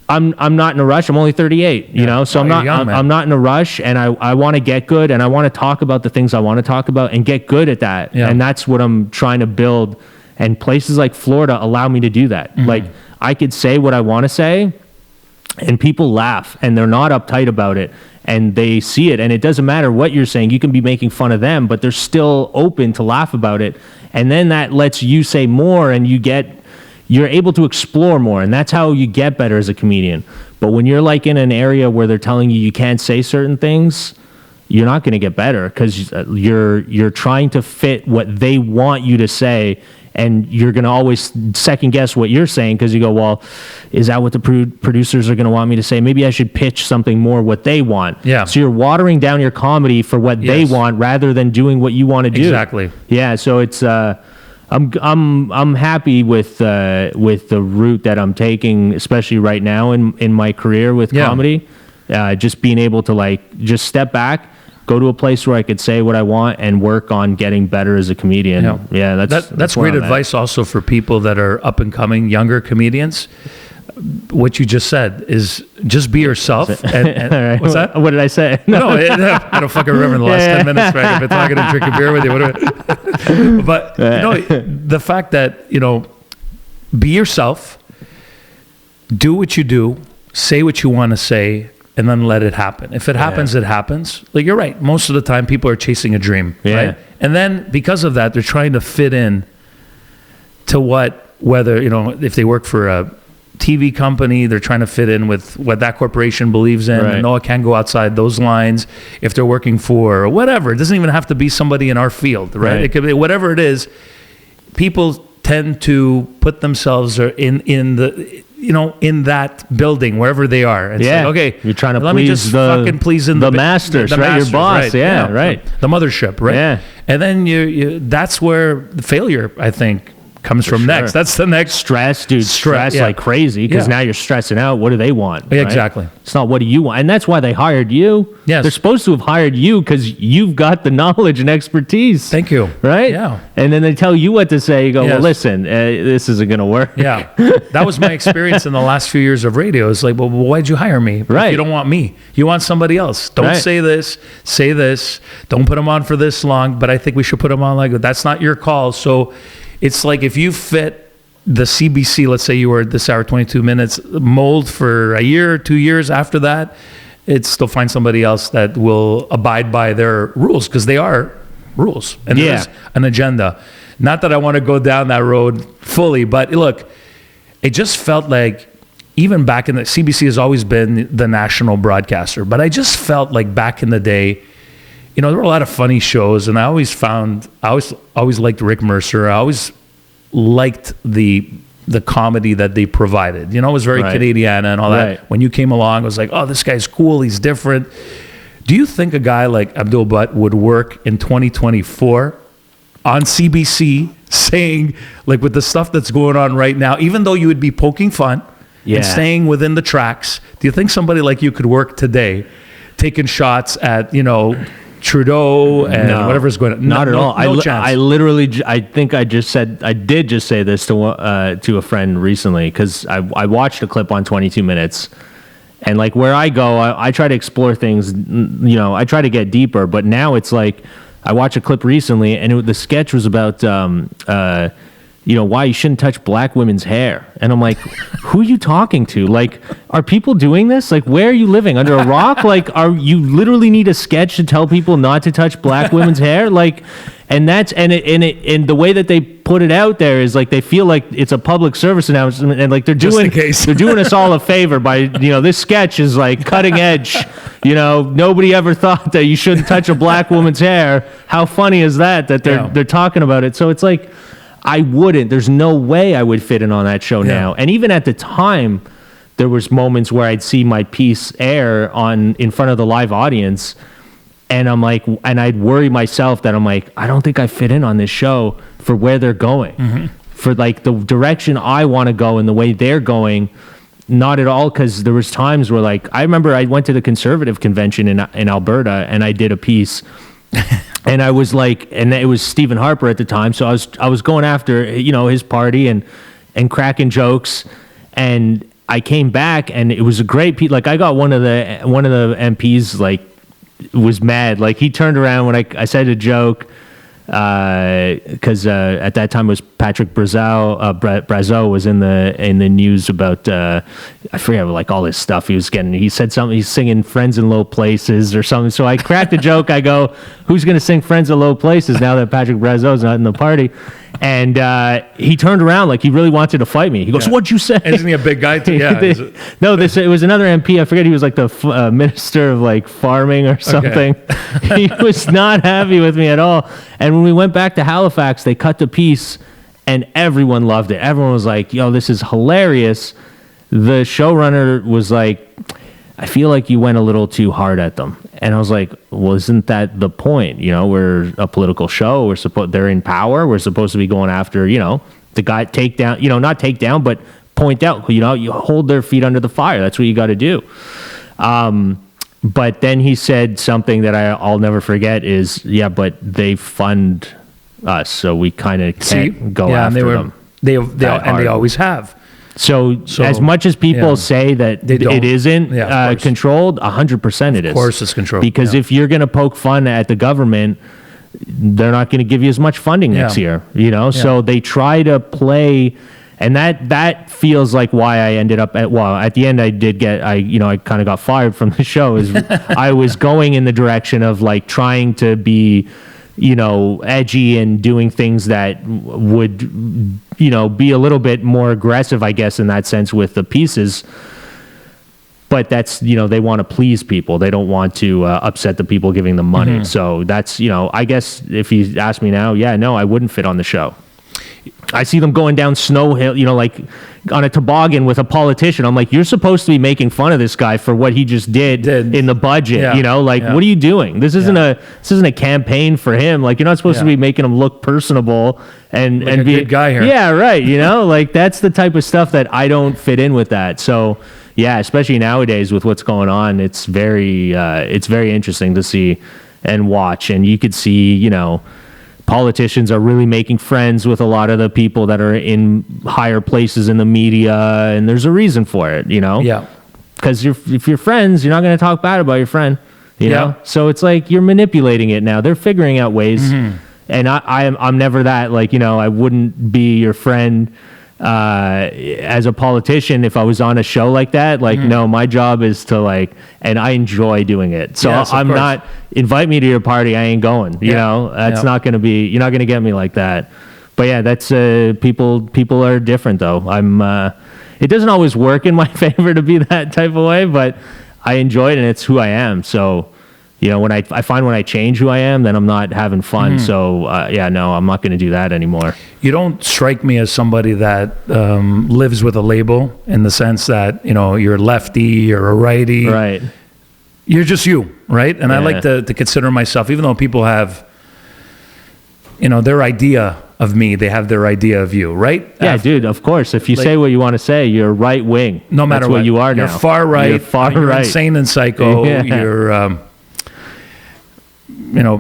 I'm not in a rush. I'm only 38, you know, so I'm not in a rush and I want to get good and I want to talk about the things I want to talk about and get good at that. Yeah. And that's what I'm trying to build. And places like Florida allow me to do that. Mm-hmm. Like I could say what I want to say and people laugh and they're not uptight about it and they see it and it doesn't matter what you're saying. You can be making fun of them, but they're still open to laugh about it. And then that lets you say more and you're able to explore more. And that's how you get better as a comedian. But when you're like in an area where they're telling you can't say certain things, you're not going to get better because you're trying to fit what they want you to say. And you're going to always second guess what you're saying because you go, well, is that what the producers are going to want me to say? Maybe I should pitch something more what they want. Yeah. So you're watering down your comedy for what they want rather than doing what you want to do. Exactly. Yeah. So it's I'm happy with the route that I'm taking, especially right now in my career with comedy. Just being able to like just step back, go to a place where I could say what I want and work on getting better as a comedian. Yeah, that's great advice also for people that are up and coming, younger comedians. What you just said is just be yourself. And right. What's that? What did I say? No, I don't fucking remember the last 10 minutes, right? I've been talking and drinking beer with you. But, you know, the fact that, you know, be yourself, do what you do, say what you want to say, and then let it happen. If it happens, it happens. Like, you're right. Most of the time, people are chasing a dream, right? And then, because of that, they're trying to fit in to whether, you know, if they work for a TV company, they're trying to fit in with what that corporation believes in, Right. and no, it can't go outside those lines if they're working for whatever. It doesn't even have to be somebody in our field, right? Right. It could be whatever it is. People tend to put themselves in the, in that building, wherever they are. And Yeah. say, okay, You're trying to let me please just the- fucking please the masters, right? Your boss. Yeah, right. The mothership, right? Yeah. And then you that's where the failure, I think, comes from sure. next. That's the next Stress, dude. Stress yeah. like crazy because Yeah. now you're stressing out. What do they want? Yeah, right? exactly. It's not what do you want, and that's why they hired you. Yes. They're supposed to have hired you because you've got the knowledge and expertise. Thank you. Right? Yeah. And then they tell you what to say. You go, Yes. well, listen, this isn't going to work. Yeah, that was my experience in the last few years of radio. It's like, well, why'd you hire me? If Right. you don't want me. You want somebody else. Don't Right. say this. Say this. Don't put them on for this long. But I think we should put them on like that. That's not your call. So it's like if you fit the CBC, let's say you were at this hour, 22 minutes, mold for a year, 2 years after that, it's still find somebody else that will abide by their rules because they are rules. And Yeah. there's an agenda. Not that I want to go down that road fully, but look, it just felt like even back in the CBC has always been the national broadcaster, but I just felt like back in the day, there were a lot of funny shows, and I always liked Rick Mercer. I always liked the comedy that they provided. It was very Right. Canadiana and all Right. that. When you came along, I was like, oh, this guy's cool. He's different. Do you think a guy like Abdul Butt would work in 2024 on CBC saying, like, with the stuff that's going on right now, even though you would be poking fun Yeah. and staying within the tracks, do you think somebody like you could work today taking shots at, Trudeau and No, whatever's going on? Not at all. No chance. I literally, I think I did just say this to a friend recently because I watched a clip on 22 minutes, and like where I go, I try to explore things. I try to get deeper, but now it's like I watched a clip recently, and the sketch was about why you shouldn't touch black women's hair. And I'm like, who are you talking to? Like, are people doing this? Like, where are you living? Under a rock? Like, you literally need a sketch to tell people not to touch black women's hair? Like, and the way that they put it out there is like they feel like it's a public service announcement, and like they're in case. they're doing us all a favor by this sketch is like cutting edge. Nobody ever thought that you shouldn't touch a black woman's hair. How funny is that they're talking about it? So it's like, I wouldn't. There's no way I would fit in on that show now. And even at the time, there was moments where I'd see my piece air in front of the live audience, and I'm like, and I'd worry myself that I'm like, I don't think I fit in on this show for where they're going, for like the direction I want to go and the way they're going. Not at all, because there was times where like I remember I went to the conservative convention in Alberta, and I did a piece. And I was like, and it was Stephen Harper at the time, so I was going after his party and cracking jokes, and I came back and it was a great piece. Like I got one of the MPs like was mad, like he turned around when I said a joke because at that time it was Patrick Brazeau was in the news about I forget like all this stuff he said something, he's singing Friends in Low Places or something, so I cracked a joke. I go, who's gonna sing Friends in Low Places now that Patrick Brazeau's not in the party? And he turned around like he really wanted to fight me. He goes, what'd you say? And isn't he a big guy too? Yeah. No, it was another MP. I forget, he was like the minister of like farming or something. He was not happy with me at all. And when we went back to Halifax, they cut the piece and everyone loved it. Everyone was like, yo, this is hilarious. The showrunner was like, I feel like you went a little too hard at them. And I was like, well, isn't that the point? We're a political show. They're in power. We're supposed to be going after, the guy take down, not take down, but point out, you hold their feet under the fire. That's what you got to do. But then he said something that I'll never forget is, yeah, but they fund us, so we kind of can't go after them. They always have. So as much as people say that it isn't controlled, 100% it is. Of course it's controlled. Because if you're going to poke fun at the government, they're not going to give you as much funding next year, So they try to play, and that feels like why I ended up at the end I kind of got fired from the show. Is I was going in the direction of like trying to be edgy and doing things that would, be a little bit more aggressive, I guess, in that sense with the pieces. But that's, they want to please people. They don't want to upset the people giving them money. Mm-hmm. So that's, I guess if you ask me now, no, I wouldn't fit on the show. I see them going down Snow Hill, like on a toboggan with a politician. I'm like, you're supposed to be making fun of this guy for what he just did in the budget. Yeah. What are you doing? This isn't a campaign for him. Like, you're not supposed to be making him look personable and Like a be good guy here. Yeah, right. Like that's the type of stuff that I don't fit in with that. So yeah, especially nowadays with what's going on, it's very interesting to see and watch. And you could see, politicians are really making friends with a lot of the people that are in higher places in the media, and there's a reason for it, Yeah. Because if you're friends, you're not going to talk bad about your friend, you know? So it's like you're manipulating it now. They're figuring out ways, and I'm never that, I wouldn't be your friend as a politician if I was on a show like that. No, my job is to and I enjoy doing it. So Yes, of I'm course. not, invite me to your party, I ain't going. That's not going to be, you're not going to get me like that. But yeah, that's people are different though. It doesn't always work in my favor to be that type of way, but I enjoy it and it's who I am. So when I find when I change who I am, then I'm not having fun. So no, I'm not going to do that anymore. You don't strike me as somebody that lives with a label in the sense that, you're a lefty, you're a righty. Right. You're just you, right? And I like to consider myself, even though people have, their idea of me, they have their idea of you, right? Yeah, dude, of course. If you say what you want to say, you're right wing. No matter That's what you are now. You're far right. You're far you're right. insane and psycho. Yeah. You're...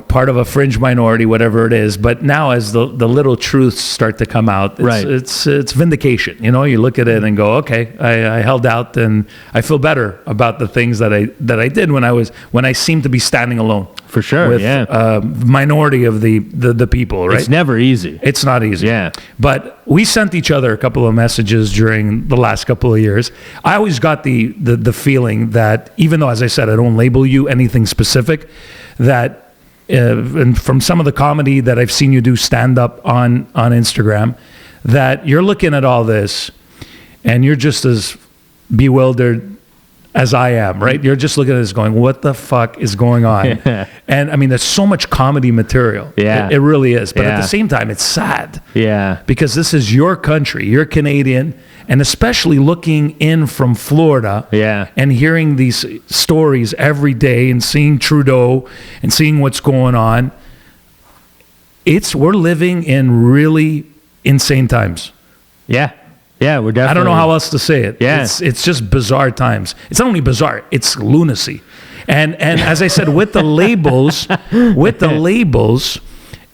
part of a fringe minority, whatever it is. But now as the little truths start to come out, it's vindication. You look at it and go, okay, I held out and I feel better about the things that I did when I seemed to be standing alone. For sure, with minority of the people, right? It's never easy. It's not easy. Yeah. But we sent each other a couple of messages during the last couple of years. I always got the feeling that, even though, as I said, I don't label you anything specific, that and from some of the comedy that I've seen you do stand up on Instagram, that you're looking at all this and you're just as bewildered as I am, right? You're just looking at this going, what the fuck is going on? And I mean, there's so much comedy material. Yeah. It really is. But at the same time, it's sad. Yeah. Because this is your country. You're Canadian. And especially looking in from Florida and hearing these stories every day and seeing Trudeau and seeing what's going on, we're living in really insane times. Yeah. Yeah, we're definitely... I don't know how else to say it. Yeah. It's just bizarre times. It's not only bizarre, it's lunacy. And as I said, with the labels,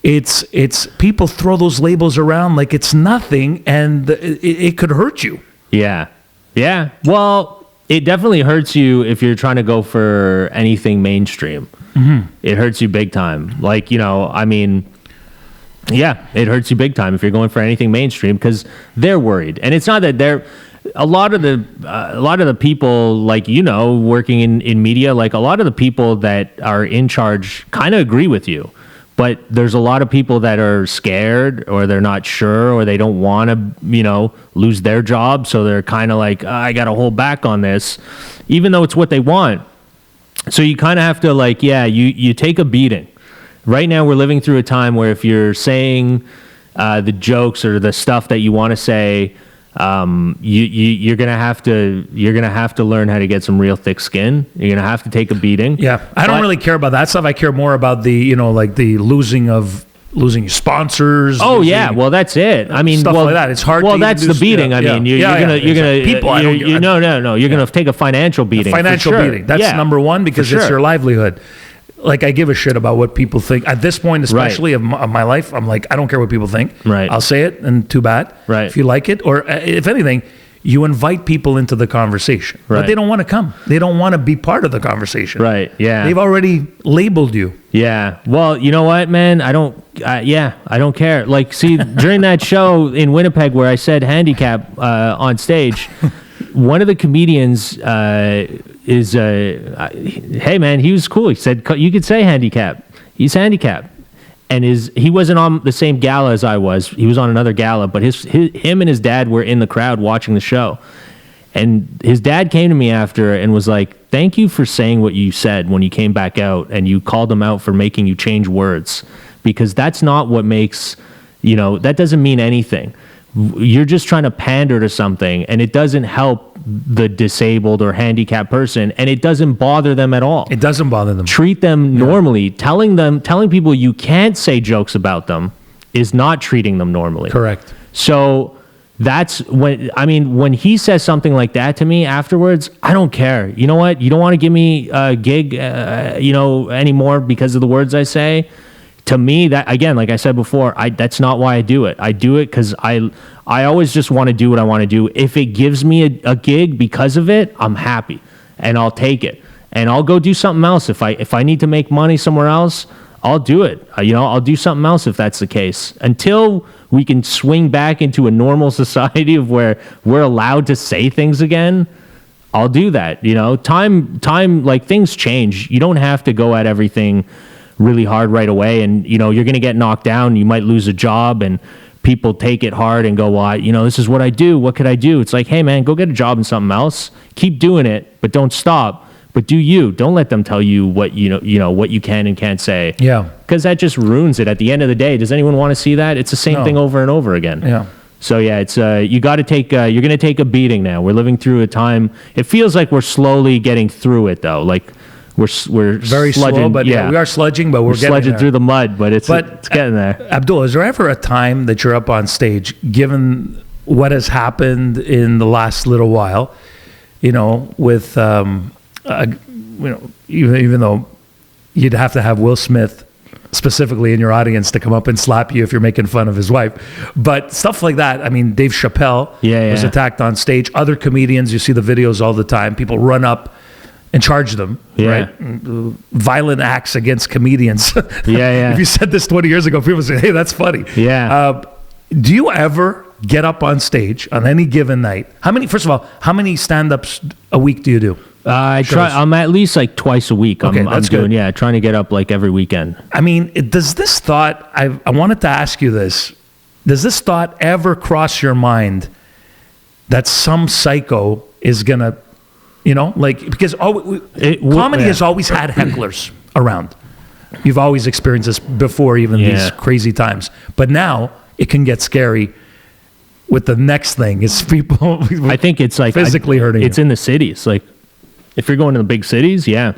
it's people throw those labels around like it's nothing, and it could hurt you. Yeah. Yeah. Well, it definitely hurts you if you're trying to go for anything mainstream. Mm-hmm. It hurts you big time. Yeah, it hurts you big time if you're going for anything mainstream because they're worried. And it's not that a lot of the people working in media, a lot of the people that are in charge kind of agree with you. But there's a lot of people that are scared or they're not sure or they don't want to, lose their job. So they're kind of like, I got to hold back on this, even though it's what they want. So you kind of have to you take a beating. Right now we're living through a time where if you're saying the jokes or the stuff that you want to say, you're gonna have to learn how to get some real thick skin. You're gonna have to take a beating. Yeah, I don't really care about that stuff. I care more about the the losing sponsors. Oh yeah, well that's it. I mean, stuff like that. It's hard. Well, that's the beating. I mean, you're gonna people. You're gonna take a financial beating. Financial beating. That's number one because it's your livelihood. I give a shit about what people think at this point, especially of my life. I'm like, I don't care what people think. Right. I'll say it, and too bad. Right. If you like it, or if anything, you invite people into the conversation, but they don't want to come. They don't want to be part of the conversation. Right. Yeah. They've already labeled you. Yeah. Well, you know what, man? I don't care. See, during that show in Winnipeg where I said handicap on stage, one of the comedians hey man, he was cool. He said, you could say handicap. He's handicapped. and he wasn't on the same gala as I was. He was on another gala, but him and his dad were in the crowd watching the show. And his dad came to me after and was like, thank you for saying what you said when you came back out, and you called them out for making you change words, because that's not what makes, that doesn't mean anything. You're just trying to pander to something, and it doesn't help the disabled or handicapped person, and it doesn't bother them at all. It doesn't bother them. Treat them normally. Telling people you can't say jokes about them is not treating them normally. Correct. So that's when he says something like that to me afterwards, I don't care. You know what? You don't want to give me a gig, anymore because of the words I say. To me, that, again, like I said before, that's not why I do it. I do it because I always just want to do what I want to do. If it gives me a gig because of it, I'm happy, and I'll take it, and I'll go do something else. If I need to make money somewhere else, I'll do it. I'll do something else if that's the case. Until we can swing back into a normal society of where we're allowed to say things again, I'll do that. Time, like, things change. You don't have to go at everything really hard right away, and you're going to get knocked down. You might lose a job, and people take it hard and go, well, this is what I do. What could I do? It's like, hey man, go get a job in something else. Keep doing it, but don't stop. But do you. Don't let them tell you what what you can and can't say. Yeah. Because that just ruins it. At the end of the day, does anyone want to see that? It's the same thing over and over again. Yeah. So yeah, it's you got to take. You're going to take a beating now. We're living through a time. It feels like we're slowly getting through it though. Like we're very slow, but yeah, we are sludging, but we're sludging there. Through the mud, but it's getting there. Abdul, is there ever a time that you're up on stage, given what has happened in the last little while, with even though you'd have to have Will Smith specifically in your audience to come up and slap you if you're making fun of his wife, but stuff like that. I mean, Dave Chappelle was attacked on stage. Other comedians, you see the videos all the time. People run up and charge them, right? Violent acts against comedians. If you said this 20 years ago, people would say, hey, that's funny. Yeah. Do you ever get up on stage on any given night? First of all, how many stand-ups a week do you do? I try. I'm at least like twice a week. Okay, that's doing, good. Trying to get up like every weekend. I mean, does this thought, I wanted to ask you this, does this thought ever cross your mind that some psycho is going to, because comedy has always had hecklers around. You've always experienced this before, even these crazy times. But now it can get scary with the next thing is people. I think it's like physically hurting. It's in the cities. Like if you're going to the big cities, I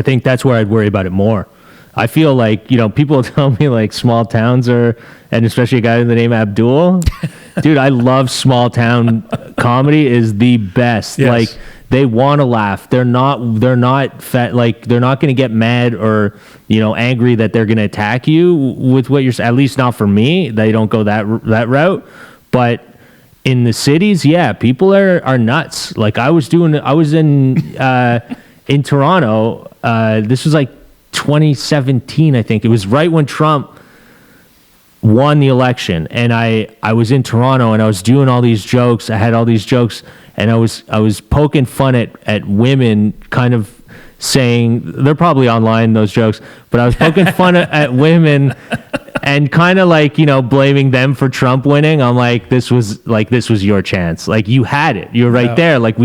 think that's where I'd worry about it more. I feel like, people tell me like small towns and especially a guy with the name Abdul. Dude, I love small town comedy is the best. Yes. Like they want to laugh. They're not fat. Like they're not going to get mad or, angry that they're going to attack you with what you're, at least not for me. They don't go that route. But in the cities, people are nuts. Like I was in Toronto. This was like 2017, I think. It was right when Trump won the election, and I was in Toronto and I was doing all these jokes. I had all these jokes, and I was poking fun at women, kind of saying they're probably online, those jokes, but I was poking fun at women and kind of like, blaming them for Trump winning. I'm like, this was your chance. Like you had it. You're right there. Like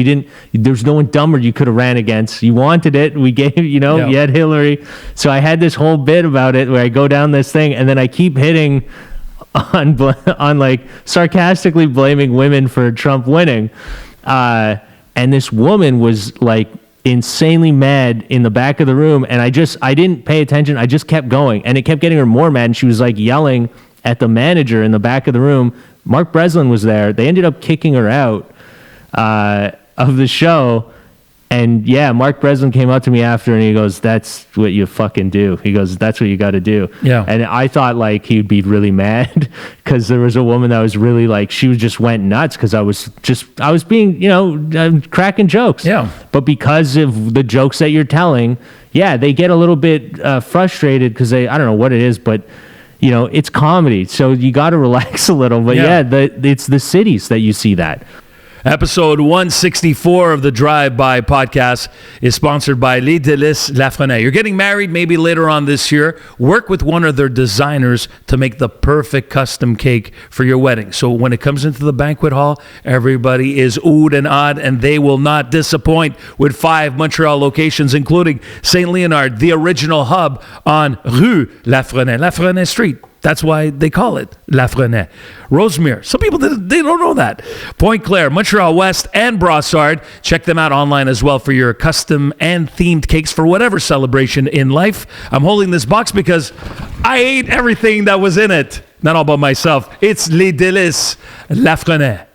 there's no one dumber you could have ran against. You wanted it. We gave, you had Hillary. So I had this whole bit about it where I go down this thing and then I keep hitting on like sarcastically blaming women for Trump winning. And this woman was like insanely mad in the back of the room, and I didn't pay attention. I just kept going, and it kept getting her more mad, and she was like yelling at the manager in the back of the room. Mark Breslin was there. They ended up kicking her out of the show. And Mark Breslin came up to me after and he goes, that's what you fucking do. He goes, that's what you got to do. Yeah. And I thought like he'd be really mad because there was a woman that was really like, she just went nuts because I was being, cracking jokes. Yeah. But because of the jokes that you're telling, they get a little bit frustrated because I don't know what it is, but it's comedy. So you got to relax a little. But it's the cities that you see that. Episode 164 of the Drive-By podcast is sponsored by Les Délices Lafrenière. You're getting married maybe later on this year. Work with one of their designers to make the perfect custom cake for your wedding. So when it comes into the banquet hall, everybody is oohed and awed, and they will not disappoint with 5 Montreal locations, including St. Leonard, the original hub on Rue Lafrenière Street. That's why they call it Lafrenière. Rosemere. Some people, they don't know that. Pointe Claire, Montreal West, and Brossard. Check them out online as well for your custom and themed cakes for whatever celebration in life. I'm holding this box because I ate everything that was in it. Not all by myself. It's Les Délices Lafrenière.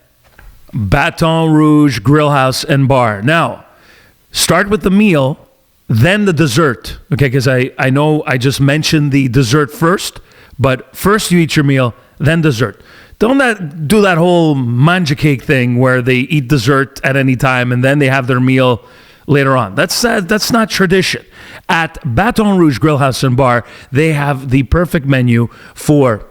Baton Rouge Grill House and Bar. Now, start with the meal, then the dessert. Okay, because I know I just mentioned the dessert first. But first you eat your meal, then dessert. Don't do that whole manja cake thing where they eat dessert at any time and then they have their meal later on. That's not tradition. At Baton Rouge Grill House and Bar, they have the perfect menu for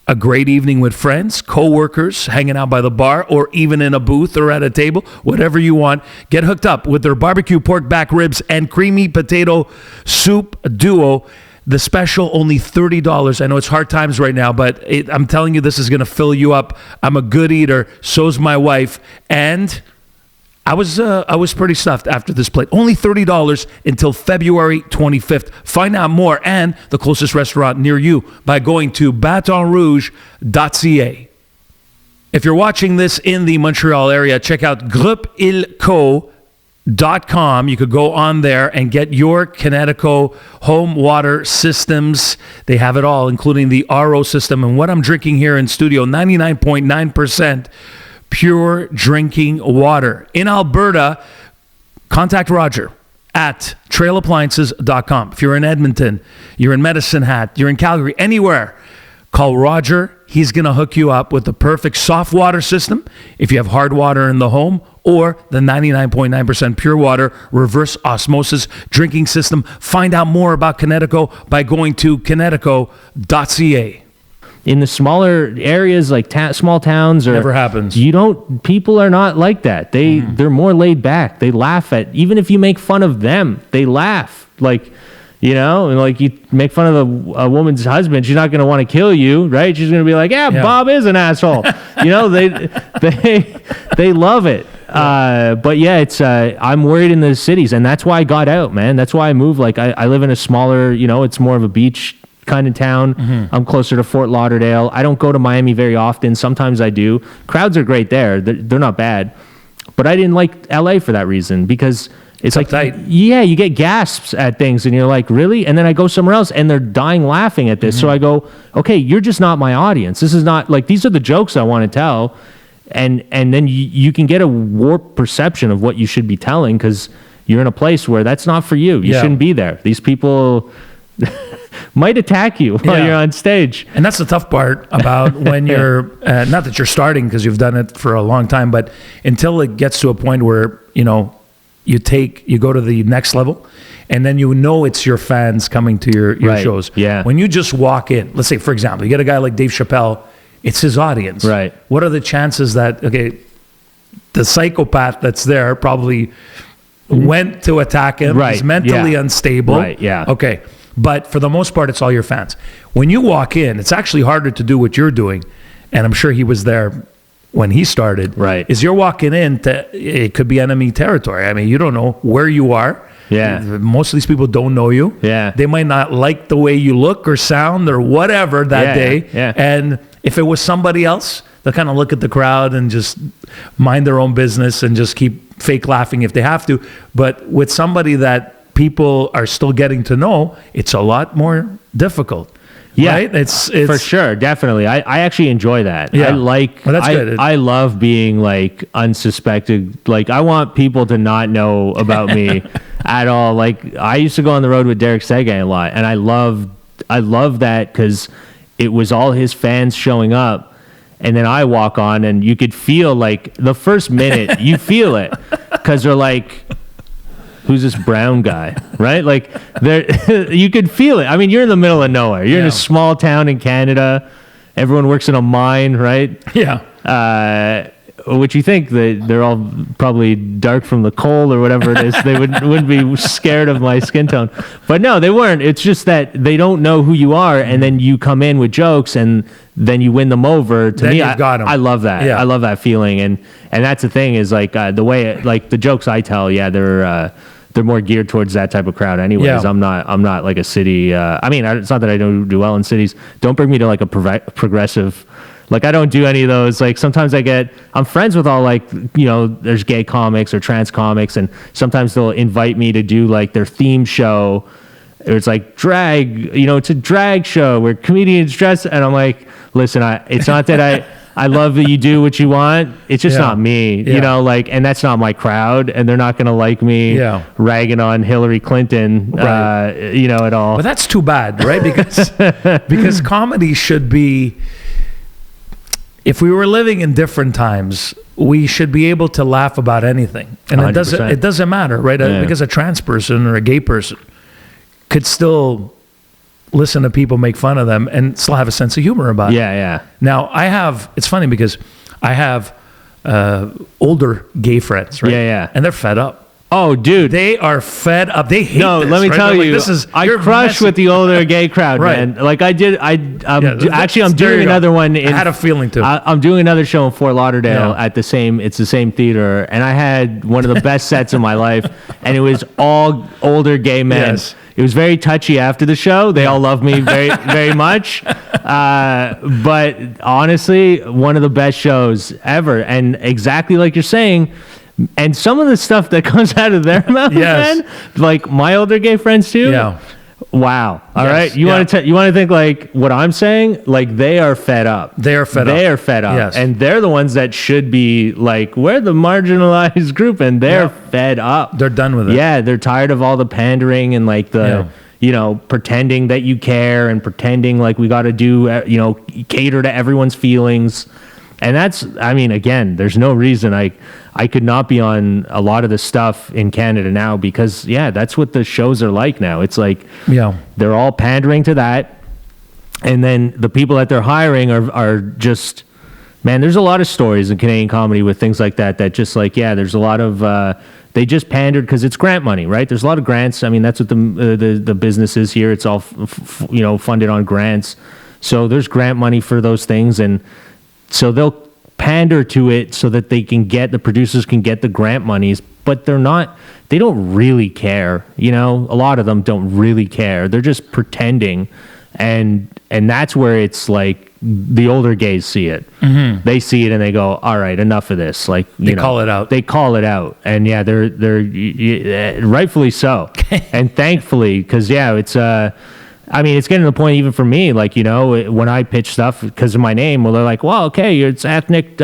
a great evening with friends, co-workers, hanging out by the bar, or even in a booth or at a table, whatever you want. Get hooked up with their barbecue pork back ribs and creamy potato soup duo. The special, only $30. I know it's hard times right now, but I'm telling you, this is going to fill you up. I'm a good eater. So's my wife. And I was pretty stuffed after this plate. Only $30 until February 25th. Find out more and the closest restaurant near you by going to batonrouge.ca. If you're watching this in the Montreal area, check out groupeilco.com. You could go on there and get your Kinetico home water systems. They have it all, including the RO system. And what I'm drinking here in studio, 99.9% pure drinking water. In Alberta, contact Roger at trailappliances.com. If you're in Edmonton, you're in Medicine Hat, you're in Calgary, anywhere, call Roger. He's going to hook you up with the perfect soft water system if you have hard water in the home, or the 99.9% pure water reverse osmosis drinking system. Find out more about Kinetico by going to kinetico.ca. In the smaller areas, like small towns, or never happens. People are not like that. They're more laid back. They laugh at, even if you make fun of them, they laugh. Like, like you make fun of a woman's husband, she's not going to want to kill you, right? She's going to be like, yeah, Bob is an asshole. They love it. But yeah, it's I'm worried in the cities, and that's why I got out, man. That's why I moved. Like I live in a smaller, it's more of a beach kind of town. Mm-hmm. I'm closer to Fort Lauderdale. I don't go to Miami very often. Sometimes I do. Crowds are great there. They're not bad. But I didn't like LA for that reason, because it's like, yeah, you get gasps at things and you're like, really? And then I go somewhere else and they're dying laughing at this. Mm-hmm. So I go, okay, you're just not my audience. This is not, like, these are the jokes I want to tell. And then you can get a warped perception of what you should be telling because you're in a place where that's not for you. You shouldn't be there. These people might attack you while you're on stage. And that's the tough part about when you're, not that you're starting because you've done it for a long time, but until it gets to a point where, you go to the next level, and then it's your fans coming to your shows. Yeah. When you just walk in, let's say, for example, you get a guy like Dave Chappelle, it's his audience. Right. What are the chances that, the psychopath that's there probably went to attack him, right. He's mentally unstable. Right, yeah. Okay. But for the most part, it's all your fans. When you walk in, it's actually harder to do what you're doing, and I'm sure he was there when he started, right? Is you're walking in it could be enemy territory. I mean, you don't know where you are. Yeah. Most of these people don't know you. Yeah. They might not like the way you look or sound or whatever that day. Yeah. And if it was somebody else, they'll kind of look at the crowd and just mind their own business and just keep fake laughing if they have to. But with somebody that people are still getting to know, it's a lot more difficult. Yeah, right? It's for sure, definitely. I actually enjoy that. Yeah. That's good. I love being like unsuspected. Like, I want people to not know about me at all. Like, I used to go on the road with Derek Seguin a lot, and I love that because it was all his fans showing up. And then I walk on, and you could feel, like, the first minute, you feel it because they're like, who's this brown guy, right? Like, you could feel it. I mean, you're in the middle of nowhere. You're in a small town in Canada. Everyone works in a mine, right? Yeah. which you think that they're all probably dark from the cold or whatever it is. They wouldn't be scared of my skin tone. But no, they weren't. It's just that they don't know who you are, and then you come in with jokes, and then you win them over. To Then me, you've got 'em. I love that. Yeah. I love that feeling, and that's the thing is like the way like the jokes I tell. Yeah, they're more geared towards that type of crowd. Anyways, Yeah. I'm not like a city. I mean, it's not that I don't do well in cities. Don't bring me to like a progressive. Like I don't do any of those. Like sometimes I'm friends with all like, there's gay comics or trans comics, and sometimes they'll invite me to do like their theme show. It's like drag, it's a drag show where comedians dress, and I'm like, listen, it's not that I love that you do what you want. It's just not me, and that's not my crowd, and they're not going to like me ragging on Hillary Clinton, Right. At all. But that's too bad, right? Because comedy should be, if we were living in different times, we should be able to laugh about anything. And 100%. it doesn't matter, right? Yeah. Because a trans person or a gay person could still listen to people make fun of them and still have a sense of humor about it. Yeah. Now, it's funny because I have older gay friends, right? Yeah. And they're fed up. Oh, dude. They are fed up. They hate No, this, let me right? tell They're you, like, I you're crush messy. with the older gay crowd, Right. man. Like I'm doing There you go. another one. I had a feeling too. I'm doing another show in Fort Lauderdale at it's the same theater, and I had one of the best sets of my life, and it was all older gay men. Yes. It was very touchy after the show. They all love me very, very much. But honestly, one of the best shows ever. And exactly like you're saying, and some of the stuff that comes out of their mouth, Yes. man, like my older gay friends too. Yeah. Wow. All Yes. right. You want to think like what I'm saying? Like they are fed up. They are fed up. They are fed up. Yes. And they're the ones that should be like, we're the marginalized group, and they're fed up. They're done with it. Yeah, they're tired of all the pandering and like the, pretending that you care and pretending like we got to do, cater to everyone's feelings. And again, there's no reason I could not be on a lot of the stuff in Canada now because, that's what the shows are like now. It's like they're all pandering to that. And then the people that they're hiring are just, man, there's a lot of stories in Canadian comedy with things like that just like, there's a lot of, they just pandered because it's grant money, right? There's a lot of grants. I mean, that's what the business is here. It's all, funded on grants. So there's grant money for those things. And so they'll pander to it so that the producers can get the grant monies, but they don't really care. A lot of them don't really care. They're just pretending. And that's where it's like the older gays see it. Mm-hmm. They see it and they go, all right, enough of this. Like They call it out. They call it out. And they're rightfully so. And thankfully, because it's getting to the point even for me, like, when I pitch stuff because of my name, well, they're like, well, okay, it's ethnic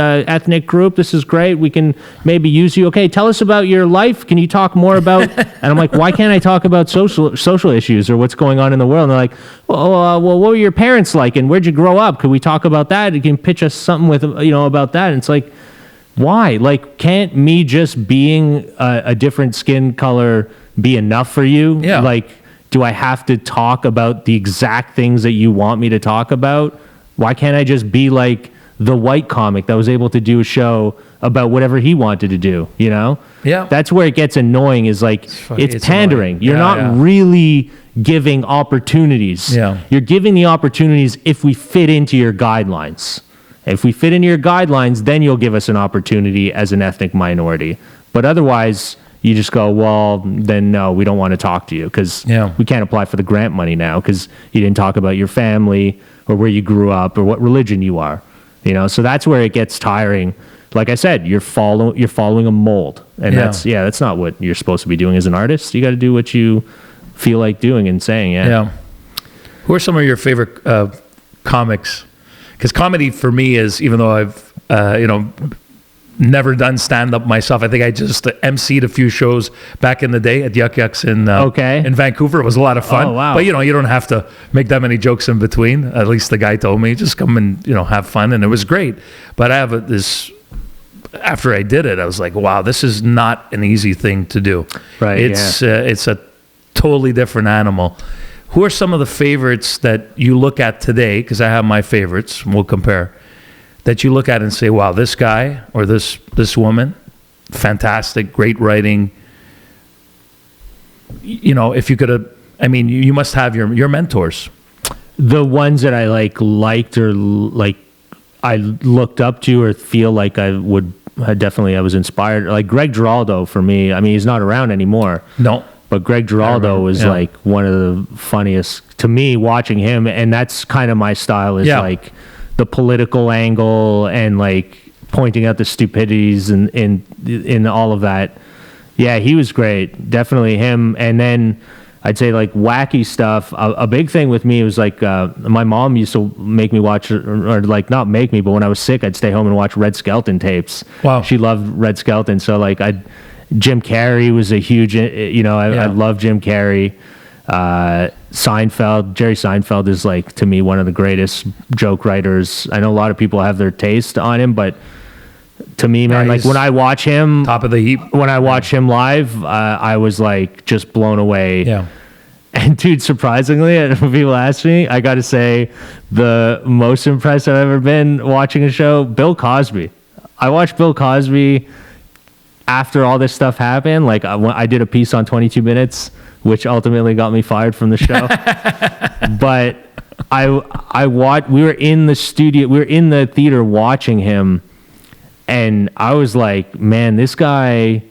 group. This is great. We can maybe use you. Okay, tell us about your life. Can you talk more about, and I'm like, why can't I talk about social issues or what's going on in the world? And they're like, well, what were your parents like? And where'd you grow up? Could we talk about that? You can pitch us something with, about that. And it's like, why? Like, can't me just being a different skin color be enough for you? Yeah. Like, do I have to talk about the exact things that you want me to talk about? Why can't I just be like the white comic that was able to do a show about whatever he wanted to do, Yeah. That's where it gets annoying is like, it's pandering. annoying. You're not really giving opportunities. Yeah. You're giving the opportunities if we fit into your guidelines. If we fit into your guidelines, then you'll give us an opportunity as an ethnic minority. But otherwise, you just go, well, then no, we don't want to talk to you because we can't apply for the grant money now because you didn't talk about your family or where you grew up or what religion you are. So that's where it gets tiring. Like I said, you're following a mold, and that's not what you're supposed to be doing as an artist. You got to do what you feel like doing and saying. Who are some of your favorite comics? Because comedy for me is, even though I've never done stand-up myself. I think I just emceed a few shows back in the day at Yuck Yucks in Vancouver. It was a lot of fun. Oh, wow. But, you don't have to make that many jokes in between. At least the guy told me, just come and, have fun. And it was great. But I have after I did it, I was like, wow, this is not an easy thing to do. Right, it's a totally different animal. Who are some of the favorites that you look at today? Because I have my favorites. We'll compare. that you look at and say, wow, this guy or this woman, fantastic, great writing. You know, if you could have, I mean, you must have your mentors. The ones that I liked or like I looked up to or feel like I was inspired. Like Greg Giraldo for me. I mean, he's not around anymore. No. But Greg Giraldo was like one of the funniest to me watching him. And that's kind of my style is like the political angle and like pointing out the stupidities and in all of that. Yeah, he was great. Definitely him. And then I'd say like wacky stuff. A big thing with me was like my mom used to make me watch, or like not make me, but when I was sick, I'd stay home and watch Red Skelton tapes. Wow. She loved Red Skelton. So like Jim Carrey was a huge, I love Jim Carrey. Jerry Seinfeld is like, to me, one of the greatest joke writers. I know a lot of people have their taste on him, but to me, man, like when I watch him, top of the heap. When I watch him live, I was like just blown away. Yeah. And dude, surprisingly, when people ask me, I got to say the most impressed I've ever been watching a show, Bill Cosby. I watched Bill Cosby after all this stuff happened. Like I did a piece on 22 Minutes, which ultimately got me fired from the show. But we were in the studio, we were in the theater watching him. And I was like, man, this guy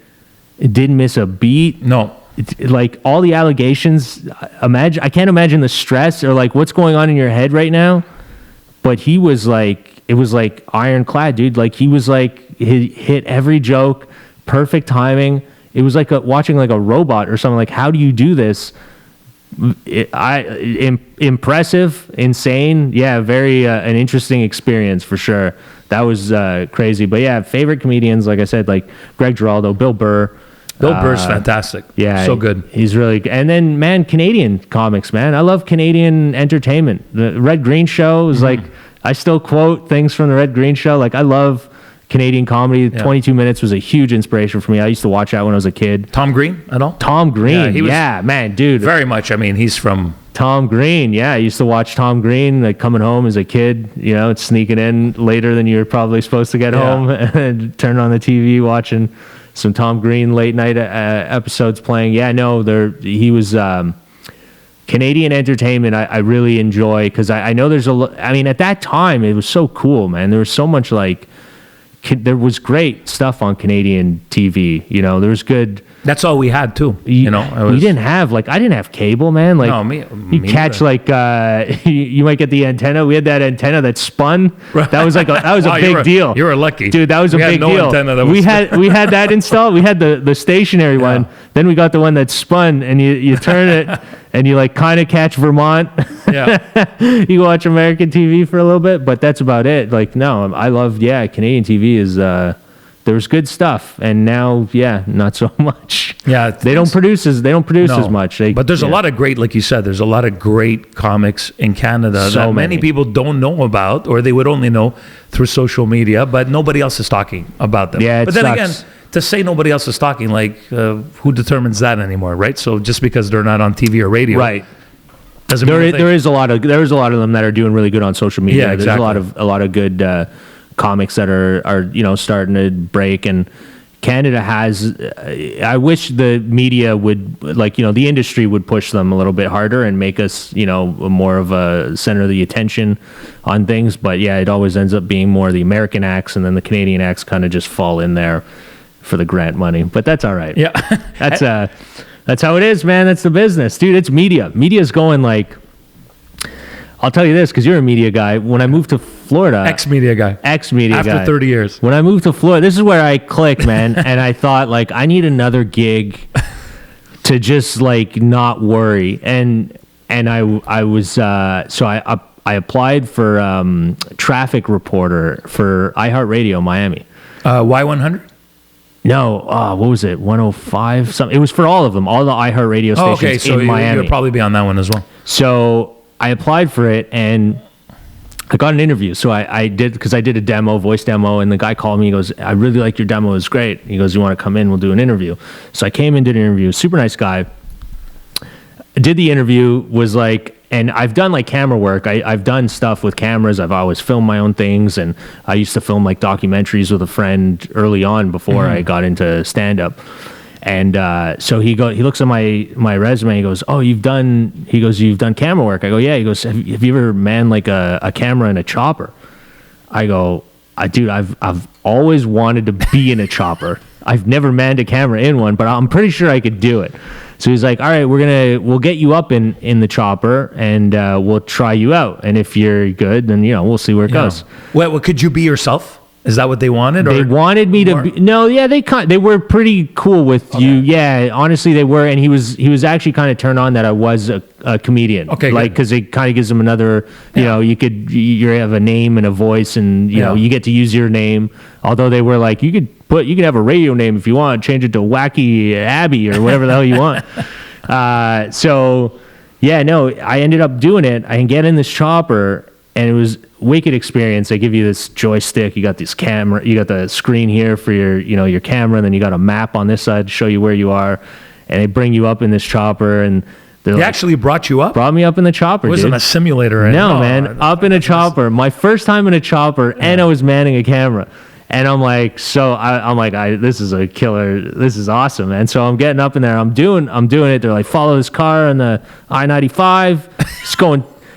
didn't miss a beat. No. Like all the allegations, I can't imagine the stress or like what's going on in your head right now. But he was like, it was like ironclad, dude. Like he was like, he hit every joke, perfect timing. It was like watching like a robot or something. Like, how do you do this? Impressive, insane. Yeah, very an interesting experience for sure. That was crazy. But yeah, favorite comedians, like I said, like Greg Giraldo, Bill Burr. Bill Burr's fantastic. Yeah. So good. He's really good. And then, man, Canadian comics, man. I love Canadian entertainment. The Red Green Show is like, I still quote things from the Red Green Show. Like, I love Canadian comedy. 22 Minutes was a huge inspiration for me. I used to watch that when I was a kid. Tom Green at all? Tom Green. Yeah, man, dude. Very much. I mean, he's from... Tom Green, yeah. I used to watch Tom Green, like coming home as a kid, sneaking in later than you were probably supposed to get home and turn on the TV watching some Tom Green late night episodes playing. Yeah, no, he was Canadian entertainment. I really enjoy because I know there's at that time it was so cool, man. There was so much there was great stuff on Canadian TV. There was good. That's all we had too. We didn't have I didn't have cable, man. Like no, you catch you might get the antenna. We had that antenna that spun. That was a big deal. You were lucky, dude. That was a big deal. Antenna we had that installed. We had the stationary one. Then we got the one that spun, and you turn it, and you kind of catch Vermont. Yeah, you watch American TV for a little bit, but that's about it. No, I love Canadian TV is. There was good stuff, and now, not so much. Yeah, they don't produce as much. But there's a lot of great, like you said, there's a lot of great comics in Canada that many people don't know about, or they would only know through social media. But nobody else is talking about them. Yeah, but then again, to say nobody else is talking, who determines that anymore, right? So just because they're not on TV or radio, right? Doesn't there is a lot of them that are doing really good on social media. Yeah, exactly. There's a lot of good. Comics that are starting to break, and Canada has. I wish the media would the industry would push them a little bit harder and make us more of a center of the attention on things. But it always ends up being more the American acts, and then the Canadian acts kind of just fall in there for the grant money. But that's all right. Yeah, that's how it is, man. That's the business, dude. It's media. Media's going I'll tell you this, because you're a media guy. When I moved to Florida... Ex-media guy. After 30 years. When I moved to Florida, this is where I clicked, man. And I thought, I need another gig to just, not worry. And I was... So I applied for traffic reporter for iHeartRadio Miami. Y100? No, what was it? 105? Something. It was for all of them, all the iHeartRadio stations in Miami. You'll probably be on that one as well. So... I applied for it and I got an interview. So I did, because I did a voice demo, and the guy called me. He goes, I really like your demo. It's great. He goes, you want to come in? We'll do an interview. So I came in, did an interview. Super nice guy. Did the interview, was and I've done like camera work. I've done stuff with cameras. I've always filmed my own things, and I used to film like documentaries with a friend early on before I got into stand-up. And so he looks at my resume. He goes, "Oh, you've done camera work." I go, "Yeah." He goes, "Have you ever manned like a camera and a chopper?" I go, "Dude, I've always wanted to be in a chopper. I've never manned a camera in one, but I'm pretty sure I could do it." So he's like, "All right, we'll get you up in the chopper, and we'll try you out. And if you're good, then we'll see where it goes." Well, could you be yourself? Is that what they wanted? They wanted me to be. No, yeah, they were pretty cool with you. Yeah, honestly, they were, and he was actually kind of turned on that I was a comedian. Okay, like because it kind of gives him another. You you have a name and a voice, and you get to use your name. Although they were like, you could have a radio name if you want, change it to Wacky Abby or whatever the hell you want. So yeah, no, I ended up doing it. I can get in this chopper. And it was wicked experience. They give you this joystick. You got this camera. You got the screen here for your camera. And then you got a map on this side to show you where you are. And they bring you up in this chopper. And they actually brought you up? Brought me up in the chopper, It wasn't a simulator. No, man. Up in a chopper. My first time in a chopper. And I was manning a camera. And I'm like, this is a killer. This is awesome, man. So I'm getting up in there. I'm doing it. They're like, follow this car on the I-95.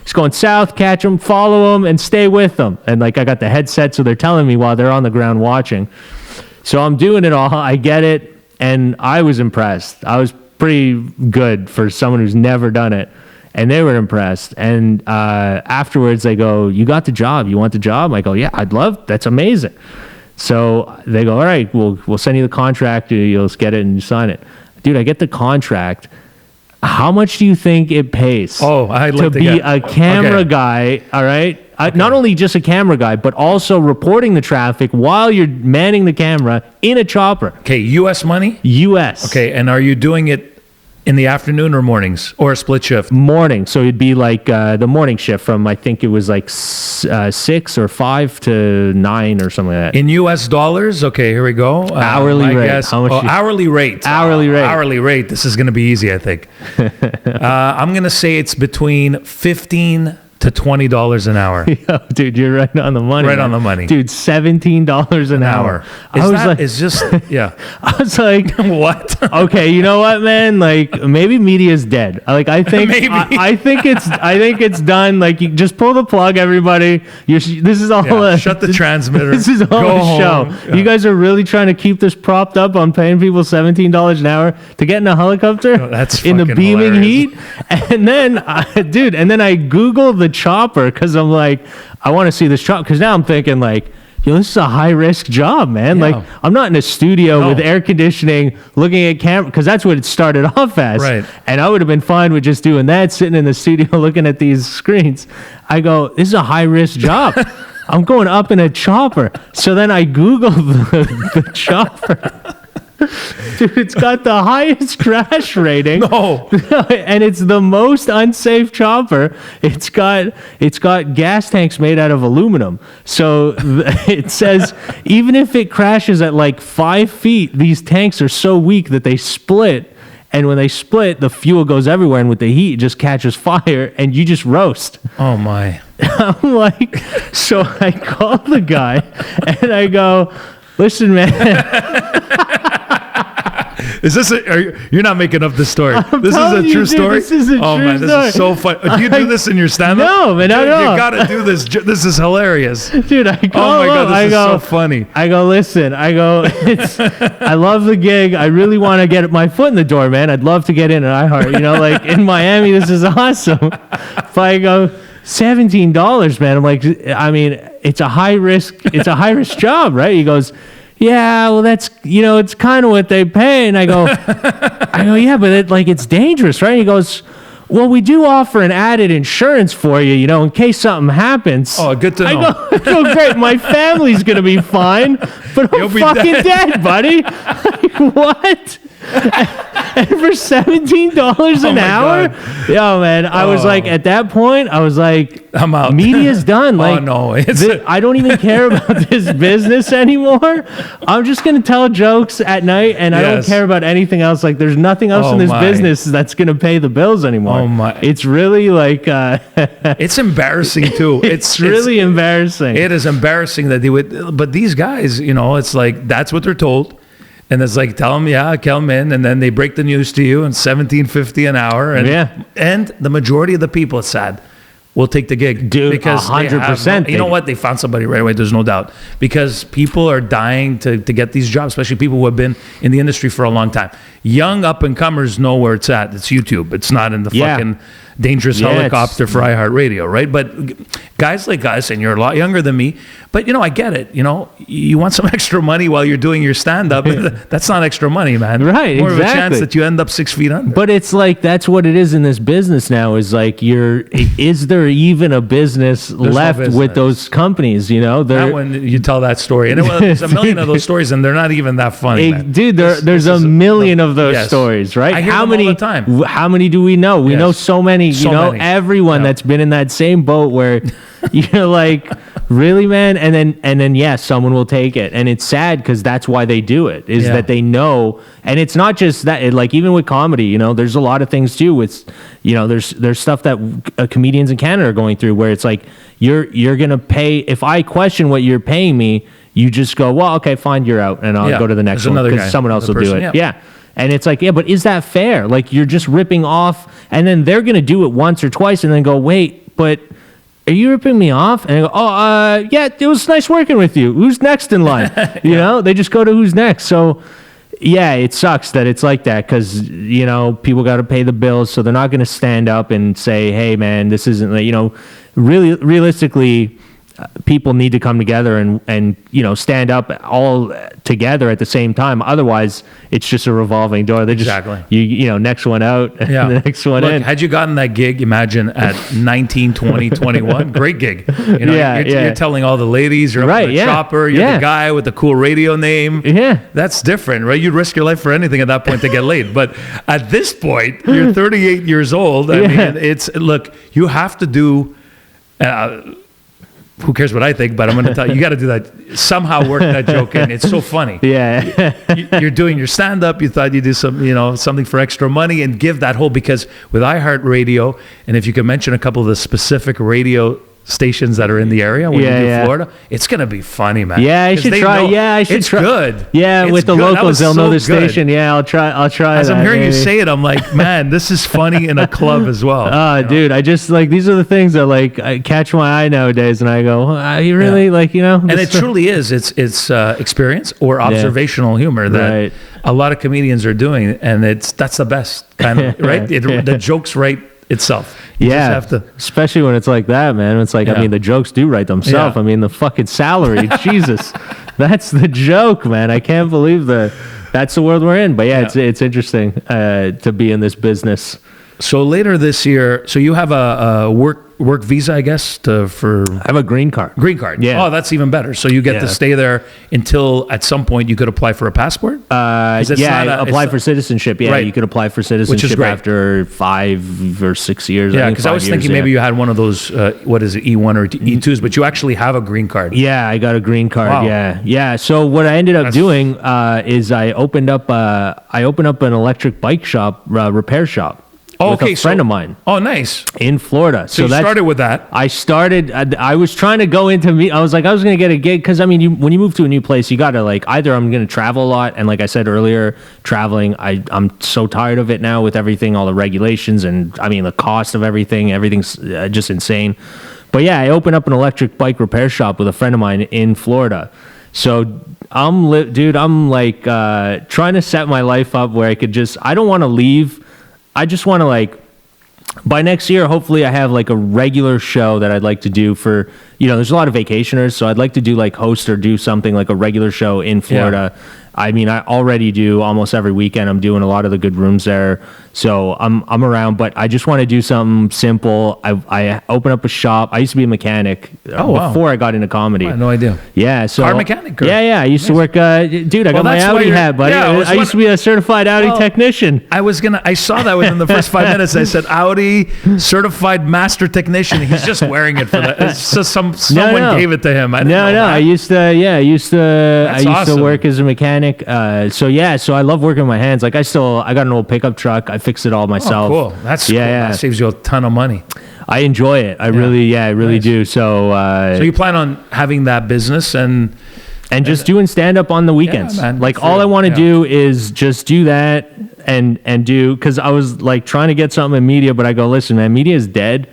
It's going south, catch them, follow them, and stay with them. And like I got the headset, so they're telling me while they're on the ground watching. So I'm doing it all. I get it, and I was impressed. I was pretty good for someone who's never done it, and they were impressed. And afterwards, they go, "You got the job. You want the job?" I go, "Yeah, I'd love. That's amazing." So they go, "All right, we'll send you the contract. You'll get it and you sign it." Dude, I get the contract. How much do you think it pays to be a camera guy, all right? Not only just a camera guy, but also reporting the traffic while you're manning the camera in a chopper. Okay, U.S. money? U.S. Okay, and are you doing it in the afternoon or mornings or a split shift? Morning. So it'd be like the morning shift from, I think it was like 6 or 5 to 9 or something like that. In U.S. dollars? Okay, here we go. Hourly rate. How much hourly rate. Hourly rate. Hourly rate. This is going to be easy, I think. I'm going to say it's between $15 to $20 an hour. Yo, dude, you're right on the money. Right on the money. Dude, $17 an hour. I was like, what? Okay, you know what, man? Like maybe media's dead. Like I think I think it's done. Like you just pull the plug, everybody. This is all shut the transmitter. This is all a show. Yeah. You guys are really trying to keep this propped up on paying people $17 an hour to get in a helicopter in the beaming heat. And then I Googled the chopper because I'm like, I want to see this chopper because now I'm thinking like, this is a high risk job, man. Yeah. Like I'm not in a studio with air conditioning looking at camera because that's what it started off as. Right. And I would have been fine with just doing that, sitting in the studio looking at these screens. I go, this is a high risk job. I'm going up in a chopper. So then I Googled the chopper. Dude, it's got the highest crash rating. No. And it's the most unsafe chopper. It's got gas tanks made out of aluminum. So it says even if it crashes at like 5 feet, these tanks are so weak that they split. And when they split, the fuel goes everywhere. And with the heat, it just catches fire and you just roast. Oh, my. I'm like, so I call the guy and I go, listen, man. Is this you're not making up this story? This is a true story? This is a true story. This is so fun. Do you do this in your stand-up? No, man, You got to do this. This is hilarious. Dude, I go, oh my God, this is so funny. I go, listen, I love the gig. I really want to get my foot in the door, man. I'd love to get in at iHeart. Like in Miami, this is awesome. If I go, $17, man. I'm like, I mean, it's a high risk job, right? He goes, yeah, well, that's, it's kind of what they pay. And I go, yeah, but it's dangerous, right? He goes, well, we do offer an added insurance for you, in case something happens. Oh, good to know. I go, great. My family's going to be fine, but I'm fucking dead, buddy. Like, what? And for $17 an hour? God. Yo, man, I was like, at that point, I was like, I'm out. Media's done. Like, no. I don't even care about this business anymore. I'm just going to tell jokes at night, and I don't care about anything else. Like, there's nothing else in this business that's going to pay the bills anymore. Oh, my. It's really like... it's embarrassing, too. It's really embarrassing. It is embarrassing that they would... But these guys, it's like, that's what they're told. And it's like, tell them, come in, and then they break the news to you and $17.50 an hour. And, and the majority of the people, it's sad, will take the gig. Dude, because 100%. You know what? They found somebody right away. There's no doubt. Because people are dying to get these jobs, especially people who have been in the industry for a long time. Young up-and-comers know where it's at. It's YouTube. It's not in the fucking dangerous helicopter for iHeartRadio, right? But guys like us, and you're a lot younger than me, but I get it. You want some extra money while you're doing your stand-up. That's not extra money, man. Right, More of a chance that you end up 6 feet under. But it's like, that's what it is in this business now, is like, is there even a business left with those companies, That one, you tell that story. And there's a million of those stories, and they're not even that funny, man. Dude, there's a million of those stories, right? I hear them all the time. How many do we know? We know so many. Many. Everyone that's been in that same boat where you're like, really, man? And then someone will take it. And it's sad because that's why they do it, is that they know. And it's not just that, like, even with comedy, there's a lot of things too. It's, there's stuff that comedians in Canada are going through where it's like, you're going to pay, if I question what you're paying me, you just go, well, okay, fine, you're out. And I'll go to the next one because someone else will do it. Yeah. And it's like, but is that fair? Like, you're just ripping off, and then they're going to do it once or twice and then go, wait, but are you ripping me off? And I go, it was nice working with you. Who's next in line? They just go to who's next. So, it sucks that it's like that because, people got to pay the bills, so they're not going to stand up and say, hey, man, this isn't, really, realistically, people need to come together and stand up all together at the same time. Otherwise, it's just a revolving door. They just next one out, and the next one in. Had you gotten that gig, imagine at 19, 20, 21, great gig. You're telling all the ladies, you're up in the chopper, you're the guy with the cool radio name. Yeah, that's different, right? You'd risk your life for anything at that point to get laid. But at this point, you're 38 years old. I mean, you have to do. Who cares what I think? But I'm going to tell you, you got to do that. Somehow work that joke in. It's so funny. Yeah. You're doing your stand-up. You thought you'd do some, something for extra money and give that whole, because with iHeartRadio, and if you could mention a couple of the specific radio stations that are in the area when you do Florida, it's going to be funny, man. Yeah, I should try. It's try. Good. Yeah, it's with the good. locals, they'll know the station. Yeah, I'll try. As I'm hearing you say it, I'm like, man, this is funny in a club as well. Dude, I just like, these are the things that like I catch my eye nowadays, and I go, you really and it truly is. It's experience or observational humor that a lot of comedians are doing, and that's the best kind of right. The jokes write itself. You just have to, especially when it's like that, man. It's like, I mean, the jokes do write themselves. I mean, the fucking salary, Jesus, that's the joke, man. I can't believe that's the world we're in. But it's interesting to be in this business. So later this year, so you have a work visa, I guess, I have a green card. Green card. Yeah. Oh, that's even better. So you get to stay there until at some point you could apply for a passport? Apply for citizenship. Yeah, you could apply for citizenship after 5 or 6 years. Yeah, because I was thinking maybe you had one of those, what is it, E1 or E2s, but you actually have a green card. Yeah, I got a green card. Wow. Yeah. So what I ended up doing is I opened up an electric bike shop, repair shop. With a friend of mine. Oh, nice. In Florida. So you started with that. I was trying to go into I was going to get a gig because, I mean, when you move to a new place, you got to either I'm going to travel a lot. And like I said earlier, traveling, I'm so tired of it now with everything, all the regulations and, I mean, the cost of everything's just insane. But yeah, I opened up an electric bike repair shop with a friend of mine in Florida. So I'm trying to set my life up where I don't want to leave. I just want to by next year, hopefully I have a regular show that I'd like to do for there's a lot of vacationers, so I'd like to do like host or do something like a regular show in Florida. I mean, I already do almost every weekend. I'm doing a lot of the good rooms there. So I'm around, but I just want to do something simple. I open up a shop. I used to be a mechanic before I got into comedy. I had no idea. Yeah. So car mechanic? Or? Yeah. I used to work, dude, I got my Audi hat, buddy. Yeah, I used to be a certified Audi technician. I saw that within the first 5 minutes. I said, Audi certified master technician. He's just wearing it for that. It's just someone gave it to him. I didn't know that. I used to awesome. work as a mechanic. So I love working with my hands. Like I got an old pickup truck. I fix it all myself. Oh, cool. That's cool. That saves you a ton of money. I enjoy it. I really do. So you plan on having that business and just doing stand up on the weekends. Man, like all I want to do is just do that and do, because I was like trying to get something in media, but I go, listen, man, media is dead,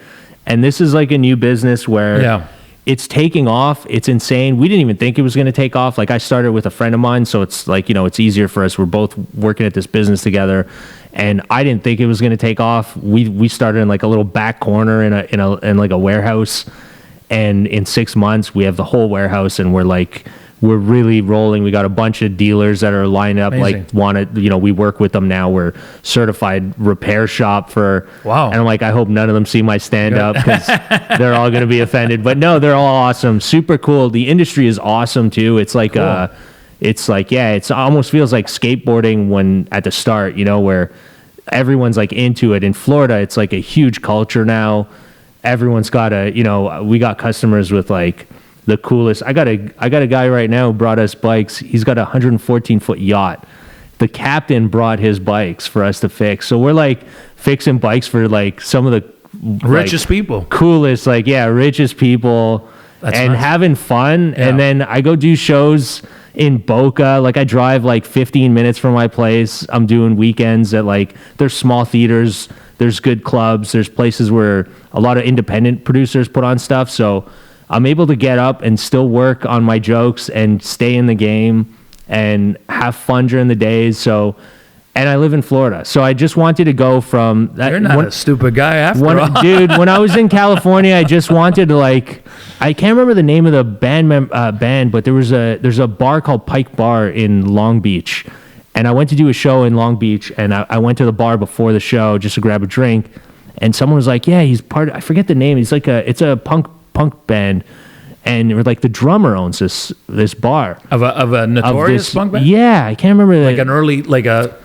and this is like a new business where it's taking off. It's insane. We didn't even think it was going to take off. Like I started with a friend of mine, so it's like, it's easier for us. We're both working at this business together, and I didn't think it was going to take off. We started in like a little back corner in like a warehouse, and in 6 months we have the whole warehouse, and we're really rolling. We got a bunch of dealers that are lined up. Amazing. Like we work with them now. We're certified repair shop for. Wow. And I'm like, I hope none of them see my stand up, because they're all going to be offended. But no, they're all awesome. Super cool. The industry is awesome too. It's like, cool. It almost feels like skateboarding when at the start, where everyone's like into it. In Florida, it's like a huge culture now. Everyone's got we got customers with like the coolest. I got a guy right now who brought us bikes. He's got a 114-foot yacht. The captain brought his bikes for us to fix. So we're like fixing bikes for like some of the richest people, coolest, richest people. That's and nice. Having fun. Yeah. And then I go do shows in Boca. Like I drive like 15 minutes from my place. I'm doing weekends at there's small theaters, there's good clubs, there's places where a lot of independent producers put on stuff. So I'm able to get up and still work on my jokes and stay in the game and have fun during the days. So, and I live in Florida. So I just wanted to go from that. You're not a stupid guy after all. Dude, when I was in California, I just wanted to I can't remember the name of the band, but there's a bar called Pike Bar in Long Beach. And I went to do a show in Long Beach, and I went to the bar before the show just to grab a drink. And someone was like, yeah, he's I forget the name. He's it's a punk band, and the drummer owns this bar of a notorious punk band. Yeah, I can't remember an early a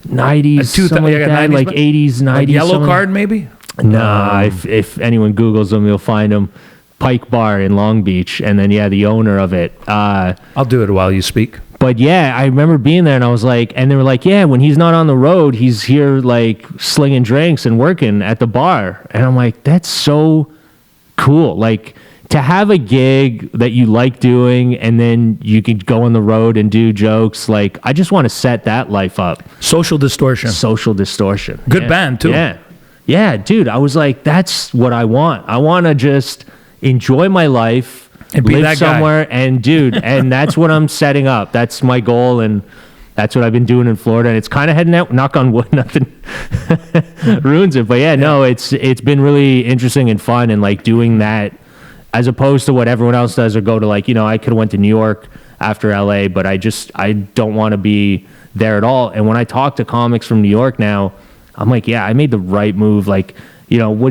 90s, something like that, 90s, 80s, 90s. Yellow Card, maybe. Nah, if anyone Googles them, you'll find them. Pike Bar in Long Beach, and then the owner of it. I'll do it while you speak. But yeah, I remember being there, and I was like, and they were like, yeah, when he's not on the road, he's here slinging drinks and working at the bar, and I'm like, that's so cool. To have a gig that you like doing, and then you could go on the road and do jokes. I just want to set that life up. Social Distortion. Good band too. Yeah, dude. I was like, that's what I want. I want to just enjoy my life and be live that somewhere, guy. And dude, and that's what I'm setting up. That's my goal, and that's what I've been doing in Florida, and it's kind of heading out. Knock on wood, nothing ruins it. But no, it's been really interesting and fun, and doing that as opposed to what everyone else does, or go to I could have went to New York after LA, but I don't want to be there at all. And when I talk to comics from New York now, I'm like, yeah, I made the right move. What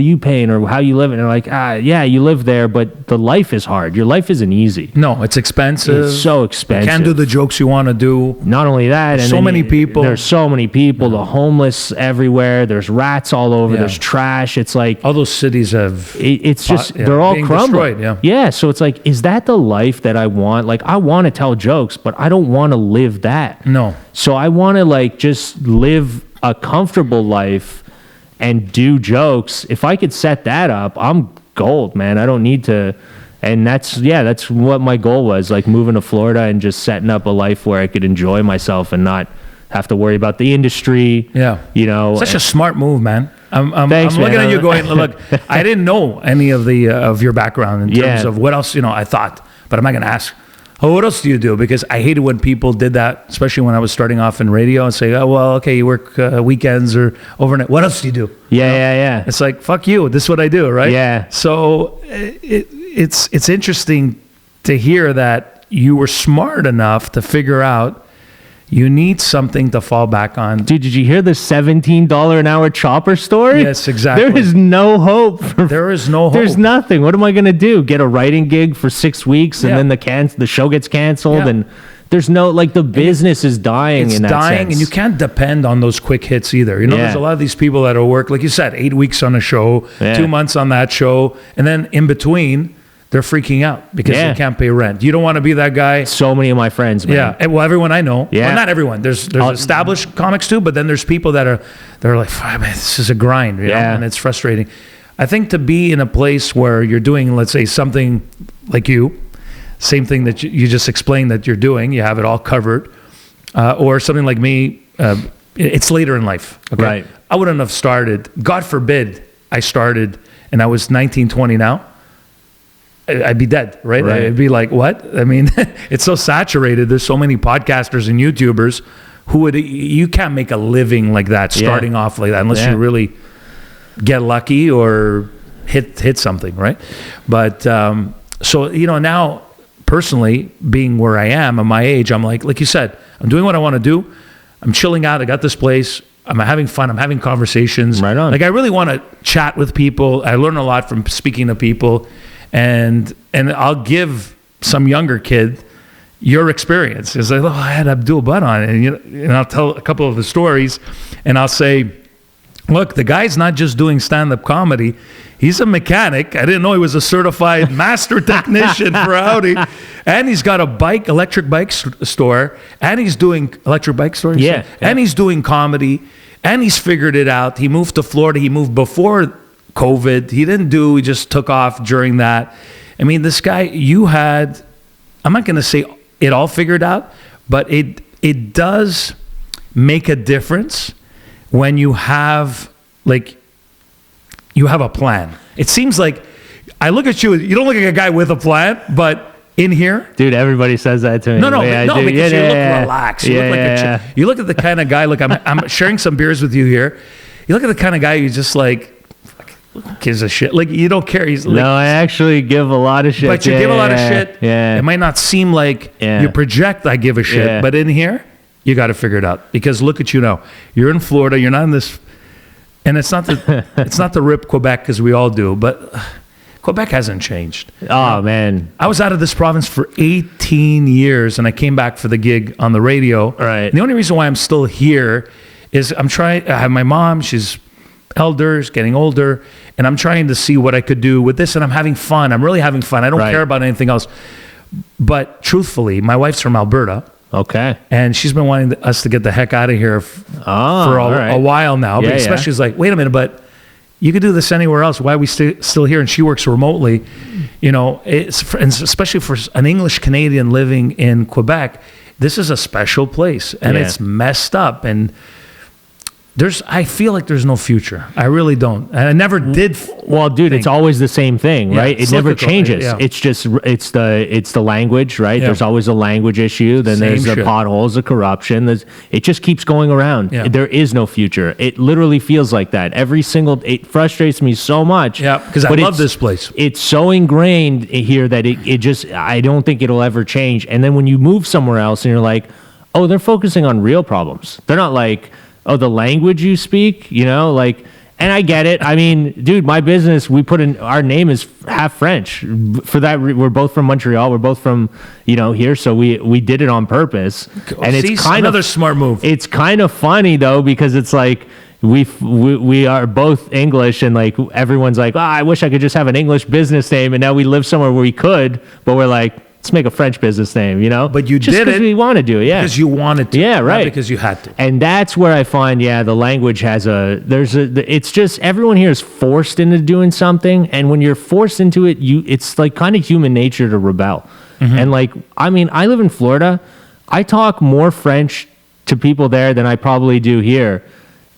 are you paying, or how you living? And they're like, yeah, you live there, but the life is hard. Your life isn't easy. No, it's expensive. It's so expensive. You can't do the jokes you want to do. Not only that, There's so many people. The homeless everywhere. There's rats all over. Yeah. There's trash. It's all those cities have. It's just they're all crumbling. Destroyed, yeah. So it's is that the life that I want? I want to tell jokes, but I don't want to live that. No. So I want to just live a comfortable life and do jokes. If I could set that up, I'm gold, man. I don't need to. And that's what my goal was, moving to Florida and just setting up a life where I could enjoy myself and not have to worry about the industry. Yeah. Such a smart move, man. I'm Thanks, looking man. at you going, look, I didn't know any of your background in terms of what else, I thought, but am I going to ask? Oh, what else do you do? Because I hated when people did that, especially when I was starting off in radio and say, oh, well, okay, you work weekends or overnight. What else do you do? Yeah. It's like, fuck you. This is what I do, right? Yeah. So it's interesting to hear that you were smart enough to figure out you need something to fall back on. Dude, did you hear the $17 an hour chopper story? Yes, exactly. There is no hope. There is no hope. There's nothing. What am I going to do? Get a writing gig for 6 weeks and then the show gets canceled and there's no, like, the business is dying in that sense. It's dying, and you can't depend on those quick hits either. You know, there's a lot of these people that will work, like you said, 8 weeks on a show, 2 months on that show, and then in between, they're freaking out because they can't pay rent. You don't want to be that guy. So many of my friends, man. Yeah. Well, everyone I know. Yeah. Well, not everyone. There's established comics too, but then there's people they're like, man, this is a grind, you know? And it's frustrating. I think to be in a place where you're doing, let's say, something like you, same thing that you just explained that you're doing, you have it all covered, or something like me, it's later in life. Okay? Right. I wouldn't have started, God forbid I started and I was 19, 20 now. I'd be dead, right? I'd be like, what? I mean, it's so saturated. There's so many podcasters and YouTubers you can't make a living like that, starting off like that, unless you really get lucky or hit something, right? But, so, you know, now personally being where I am at my age, I'm like you said, I'm doing what I want to do. I'm chilling out. I got this place. I'm having fun. I'm having conversations. Right on. Like I really want to chat with people. I learn a lot from speaking to people. And I'll give some younger kid your experience. It's like, oh, I had Abdul Butt on, and I'll tell a couple of the stories, and I'll say, look, the guy's not just doing stand-up comedy. He's a mechanic. I didn't know he was a certified master technician for Audi, and he's got a electric bike store, and he's doing electric bike store. And he's doing comedy, and he's figured it out. He moved to Florida. He moved before COVID. He just took off during that. I mean, this guy, I'm not going to say it all figured out, but it does make a difference when you have a plan. It seems like, I look at you, you don't look like a guy with a plan, but in here. Dude, everybody says that to me. No, because you look relaxed. You look like you look at the kind of guy, look, I'm sharing some beers with you here. You look at the kind of guy you just like, gives a shit. Like, you don't care. He's like, no, I actually give a lot of shit. But you give a lot of shit. Yeah. It might not seem like you project I give a shit, but in here, you got to figure it out. Because look at you now. You're in Florida. You're not in this, and it's not the rip Quebec, because we all do, but Quebec hasn't changed. Oh, man. I was out of this province for 18 years, and I came back for the gig on the radio. Right. And the only reason why I'm still here is I have my mom. She's elders, getting older, and I'm trying to see what I could do with this, and I'm having fun. I'm really having fun. I don't care about anything else. But truthfully, my wife's from Alberta. Okay. And she's been wanting us to get the heck out of here for a while now. But especially she's like, wait a minute, but you could do this anywhere else. Why are we still here? And she works remotely. You know, and especially for an English Canadian living in Quebec, this is a special place, and it's messed up. And I feel like there's no future. I really don't. And I never did. Well, dude, it's always the same thing, right? It never changes. Yeah. It's just, it's the language, right? Yeah. There's always a language issue. Then there's the potholes, the corruption. It just keeps going around. Yeah. There is no future. It literally feels like that. It frustrates me so much. Yeah, because I love this place. It's so ingrained here that it just, I don't think it'll ever change. And then when you move somewhere else and you're like, oh, they're focusing on real problems. They're not like, oh, the language you speak, you know, like, and I get it. I mean, dude, my business, we put in, our name is half French. For that, we're both from Montreal. We're both from, here. So we did it on purpose. And it's kind another smart move. It's kind of funny though, because it's like, we are both English, and like everyone's like, I wish I could just have an English business name. And now we live somewhere where we could, but we're like, let's make a French business name, But you just did it. We want to do it, because you wanted to. Yeah, right. Not because you had to. And that's where I find, the language has it's just, everyone here is forced into doing something. And when you're forced into it, it's like kind of human nature to rebel. Mm-hmm. And like, I mean, I live in Florida. I talk more French to people there than I probably do here.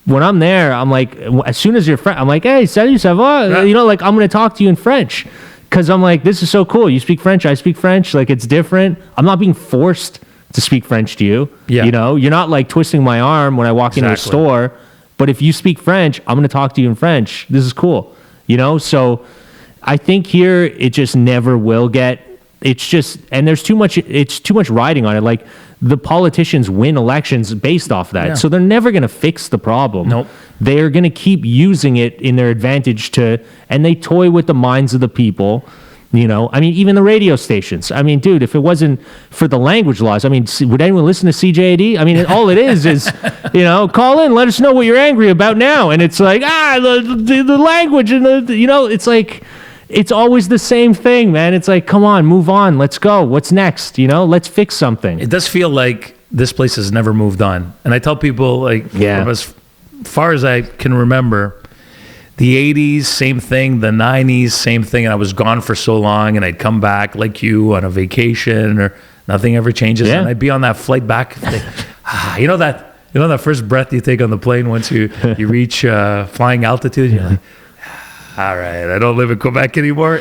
When I'm there, I'm like, as soon as you're French, I'm like, hey, salut, ça va? Yeah. Like, I'm going to talk to you in French. Because I'm like, this is so cool. You speak French, I speak French. Like, it's different. I'm not being forced to speak French to you. Yeah. You know, you're not like twisting my arm when I walk into a store. But if you speak French, I'm going to talk to you in French. This is cool. You know, so I think here it just never will get. It's just, and there's too much. It's too much riding on it. Like, the politicians win elections based off that. Yeah. So they're never going to fix the problem. Nope. They're going to keep using it in their advantage and they toy with the minds of the people. You know, I mean, even the radio stations. I mean, dude, if it wasn't for the language laws, I mean, would anyone listen to CJAD? I mean, all it is, you know, call in, let us know what you're angry about now. And it's like, the language and you know, it's like, it's always the same thing, man. It's like, come on, move on. Let's go. What's next? You know, let's fix something. It does feel like this place has never moved on. And I tell people, like, from as far as I can remember, the 80s, same thing. The 90s, same thing. And I was gone for so long, and I'd come back like you on a vacation, or nothing ever changes. Yeah. And I'd be on that flight back. You know that first breath you take on the plane once you reach flying altitude? You're like, all right, I don't live in Quebec anymore.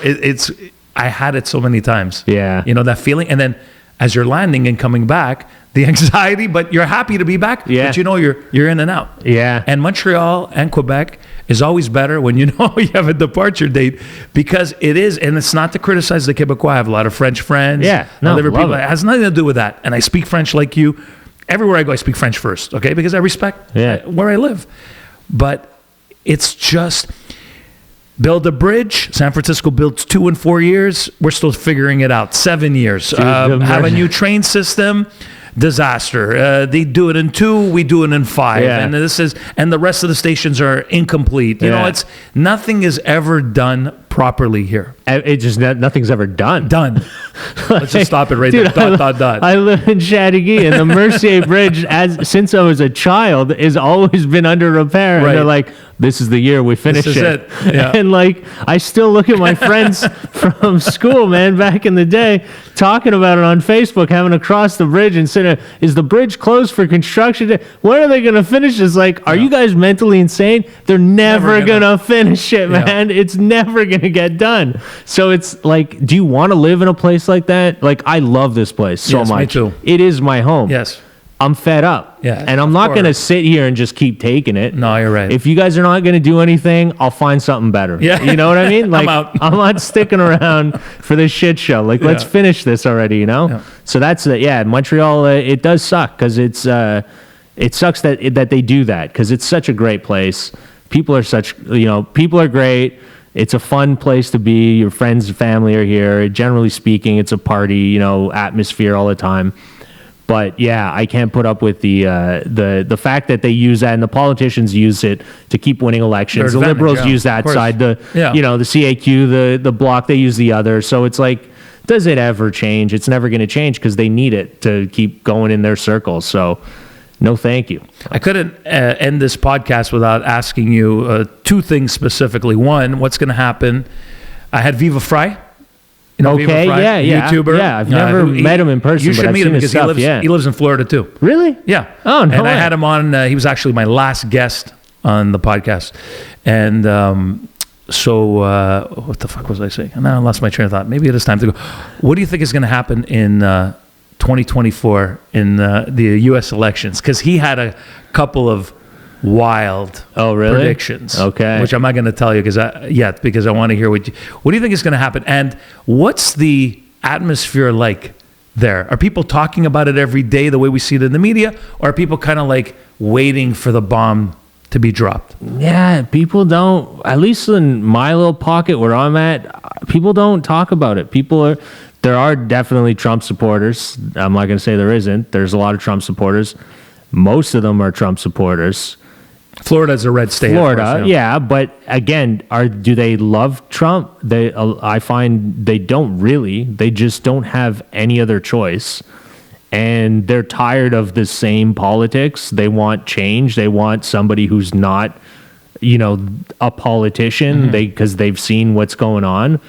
I had it so many times. Yeah. You know, that feeling. And then as you're landing and coming back, the anxiety, but you're happy to be back. Yeah. But you know you're in and out. Yeah. And Montreal and Quebec is always better when you know you have a departure date, because it is, and it's not to criticize the Quebecois. I have a lot of French friends. Yeah. No, other people. love it. It has nothing to do with that. And I speak French like you. Everywhere I go, I speak French first, okay? Because I respect where I live. But it's just... Build a bridge. San Francisco builds 2 in 4 years. We're still figuring it out. 7 years. Have a new train system. Disaster. They do it in 2. We do it in 5. Yeah. And the rest of the stations are incomplete. You know, it's nothing is ever done properly here. It just nothing's ever done. Let's just stop it right Dude, there. Dot. I live in Chateauguay, and the Mercer Bridge, since I was a child, has always been under repair. Right. And they're like, this is the year we finish This is it. Yeah. And like, I still look at my friends from school, man, back in the day, talking about it on Facebook, having to cross the bridge and saying, is the bridge closed for construction? When are they going to finish this? Like, are you guys mentally insane? They're never going to finish it, man. Yeah. It's never going to get done. So it's like, do you want to live in a place like that? Like, I love this place so much. Me too. It is my home. Yes. I'm fed up. Yeah, and I'm not going to sit here and just keep taking it. No, you're right. If you guys are not going to do anything, I'll find something better. Yeah. You know what I mean? Like, I'm out. I'm not sticking around for this shit show. Like, let's finish this already, you know? Yeah. So that's Montreal, it does suck, because it sucks that they do that, because it's such a great place. People are great. It's a fun place to be. Your friends and family are here. Generally speaking, it's a party, atmosphere all the time. But yeah, I can't put up with the fact that they use that, and the politicians use it to keep winning elections. The Liberals use that side. The CAQ, the Bloc, they use the other. So it's like, does it ever change? It's never going to change, because they need it to keep going in their circles. So no, thank you. I couldn't end this podcast without asking you 2 things specifically. One, what's going to happen? I had Viva Fry. You know, okay, Viva Fry, yeah. YouTuber. Yeah, I've never met him in person. You should meet him, because he lives in Florida too. Really? Yeah. Oh, no way. I had him on. He was actually my last guest on the podcast. And what the fuck was I saying? Now I lost my train of thought. Maybe it is time to go. What do you think is going to happen in 2024 in the U.S. elections? Because he had a couple of wild predictions. Okay. Which I'm not going to tell you because I want to hear what do you think is going to happen? And what's the atmosphere like there? Are people talking about it every day the way we see it in the media? Or are people kind of like waiting for the bomb to be dropped? Yeah, people don't, at least in my little pocket where I'm at, people don't talk about it. There are definitely Trump supporters. I'm not going to say there isn't. There's a lot of Trump supporters. Most of them are Trump supporters. Florida's a red state. Florida, yeah, but again, do they love Trump? I find they don't really. They just don't have any other choice, and they're tired of the same politics. They want change. They want somebody who's not, a politician. Because they've seen what's going on.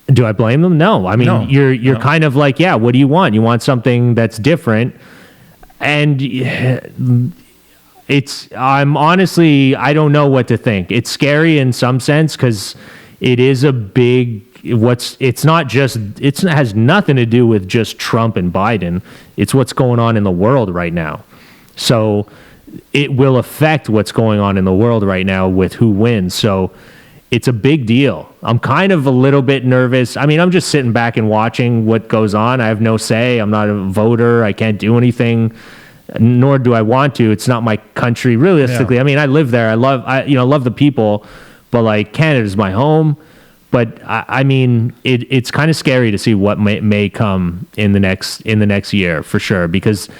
Do I blame them? No. I mean, you're kind of like, yeah. What do you want? You want something that's different, and. I'm honestly, I don't know what to think. It's scary in some sense because it is a big it's not just, it has nothing to do with just Trump and Biden. It's what's going on in the world right now. So it will affect what's going on in the world right now with who wins. So it's a big deal. I'm kind of a little bit nervous. I mean, I'm just sitting back and watching what goes on. I have no say. I'm not a voter. I can't do anything, nor do I want to. It's not my country, realistically. I mean, I live there. I love the people, but like Canada's my home. But I mean, it's kind of scary to see what may come in the next year, for sure, because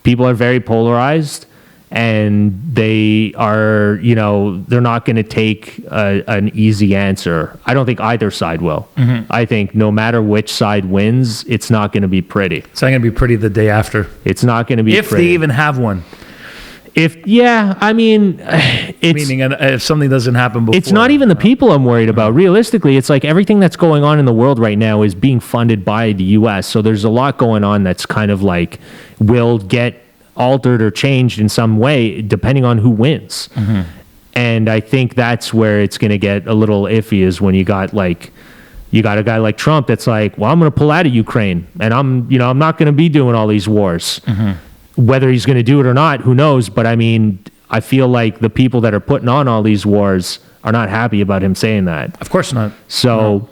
people are very polarized. And they are, they're not going to take an easy answer. I don't think either side will. Mm-hmm. I think no matter which side wins, it's not going to be pretty. It's not going to be pretty the day after. It's not going to be if pretty. They even have one. Meaning if something doesn't happen before. It's not even the people I'm worried about. Realistically, it's like everything that's going on in the world right now is being funded by the U.S. So there's a lot going on that's kind of like will get altered or changed in some way depending on who wins. Mm-hmm. And I think that's where it's going to get a little iffy, is when you got a guy like Trump that's like, well, I'm going to pull out of Ukraine and I'm not going to be doing all these wars. Mm-hmm. Whether he's going to do it or not, who knows? But I mean, I feel like the people that are putting on all these wars are not happy about him saying that. Of course not. So no.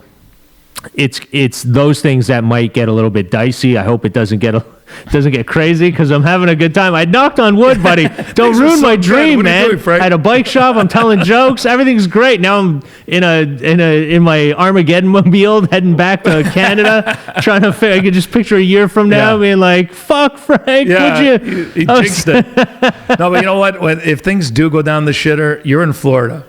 It's those things that might get a little bit dicey. I hope it doesn't get crazy, because I'm having a good time. I knocked on wood, buddy. Don't ruin my dream, man. At a bike shop, I'm telling jokes. Everything's great. Now I'm in my Armageddon mobile heading back to Canada, trying to. I could just picture a year from now being like, "Fuck, Frank, would you?" He jinxed it. No, but you know what? If things do go down the shitter, you're in Florida.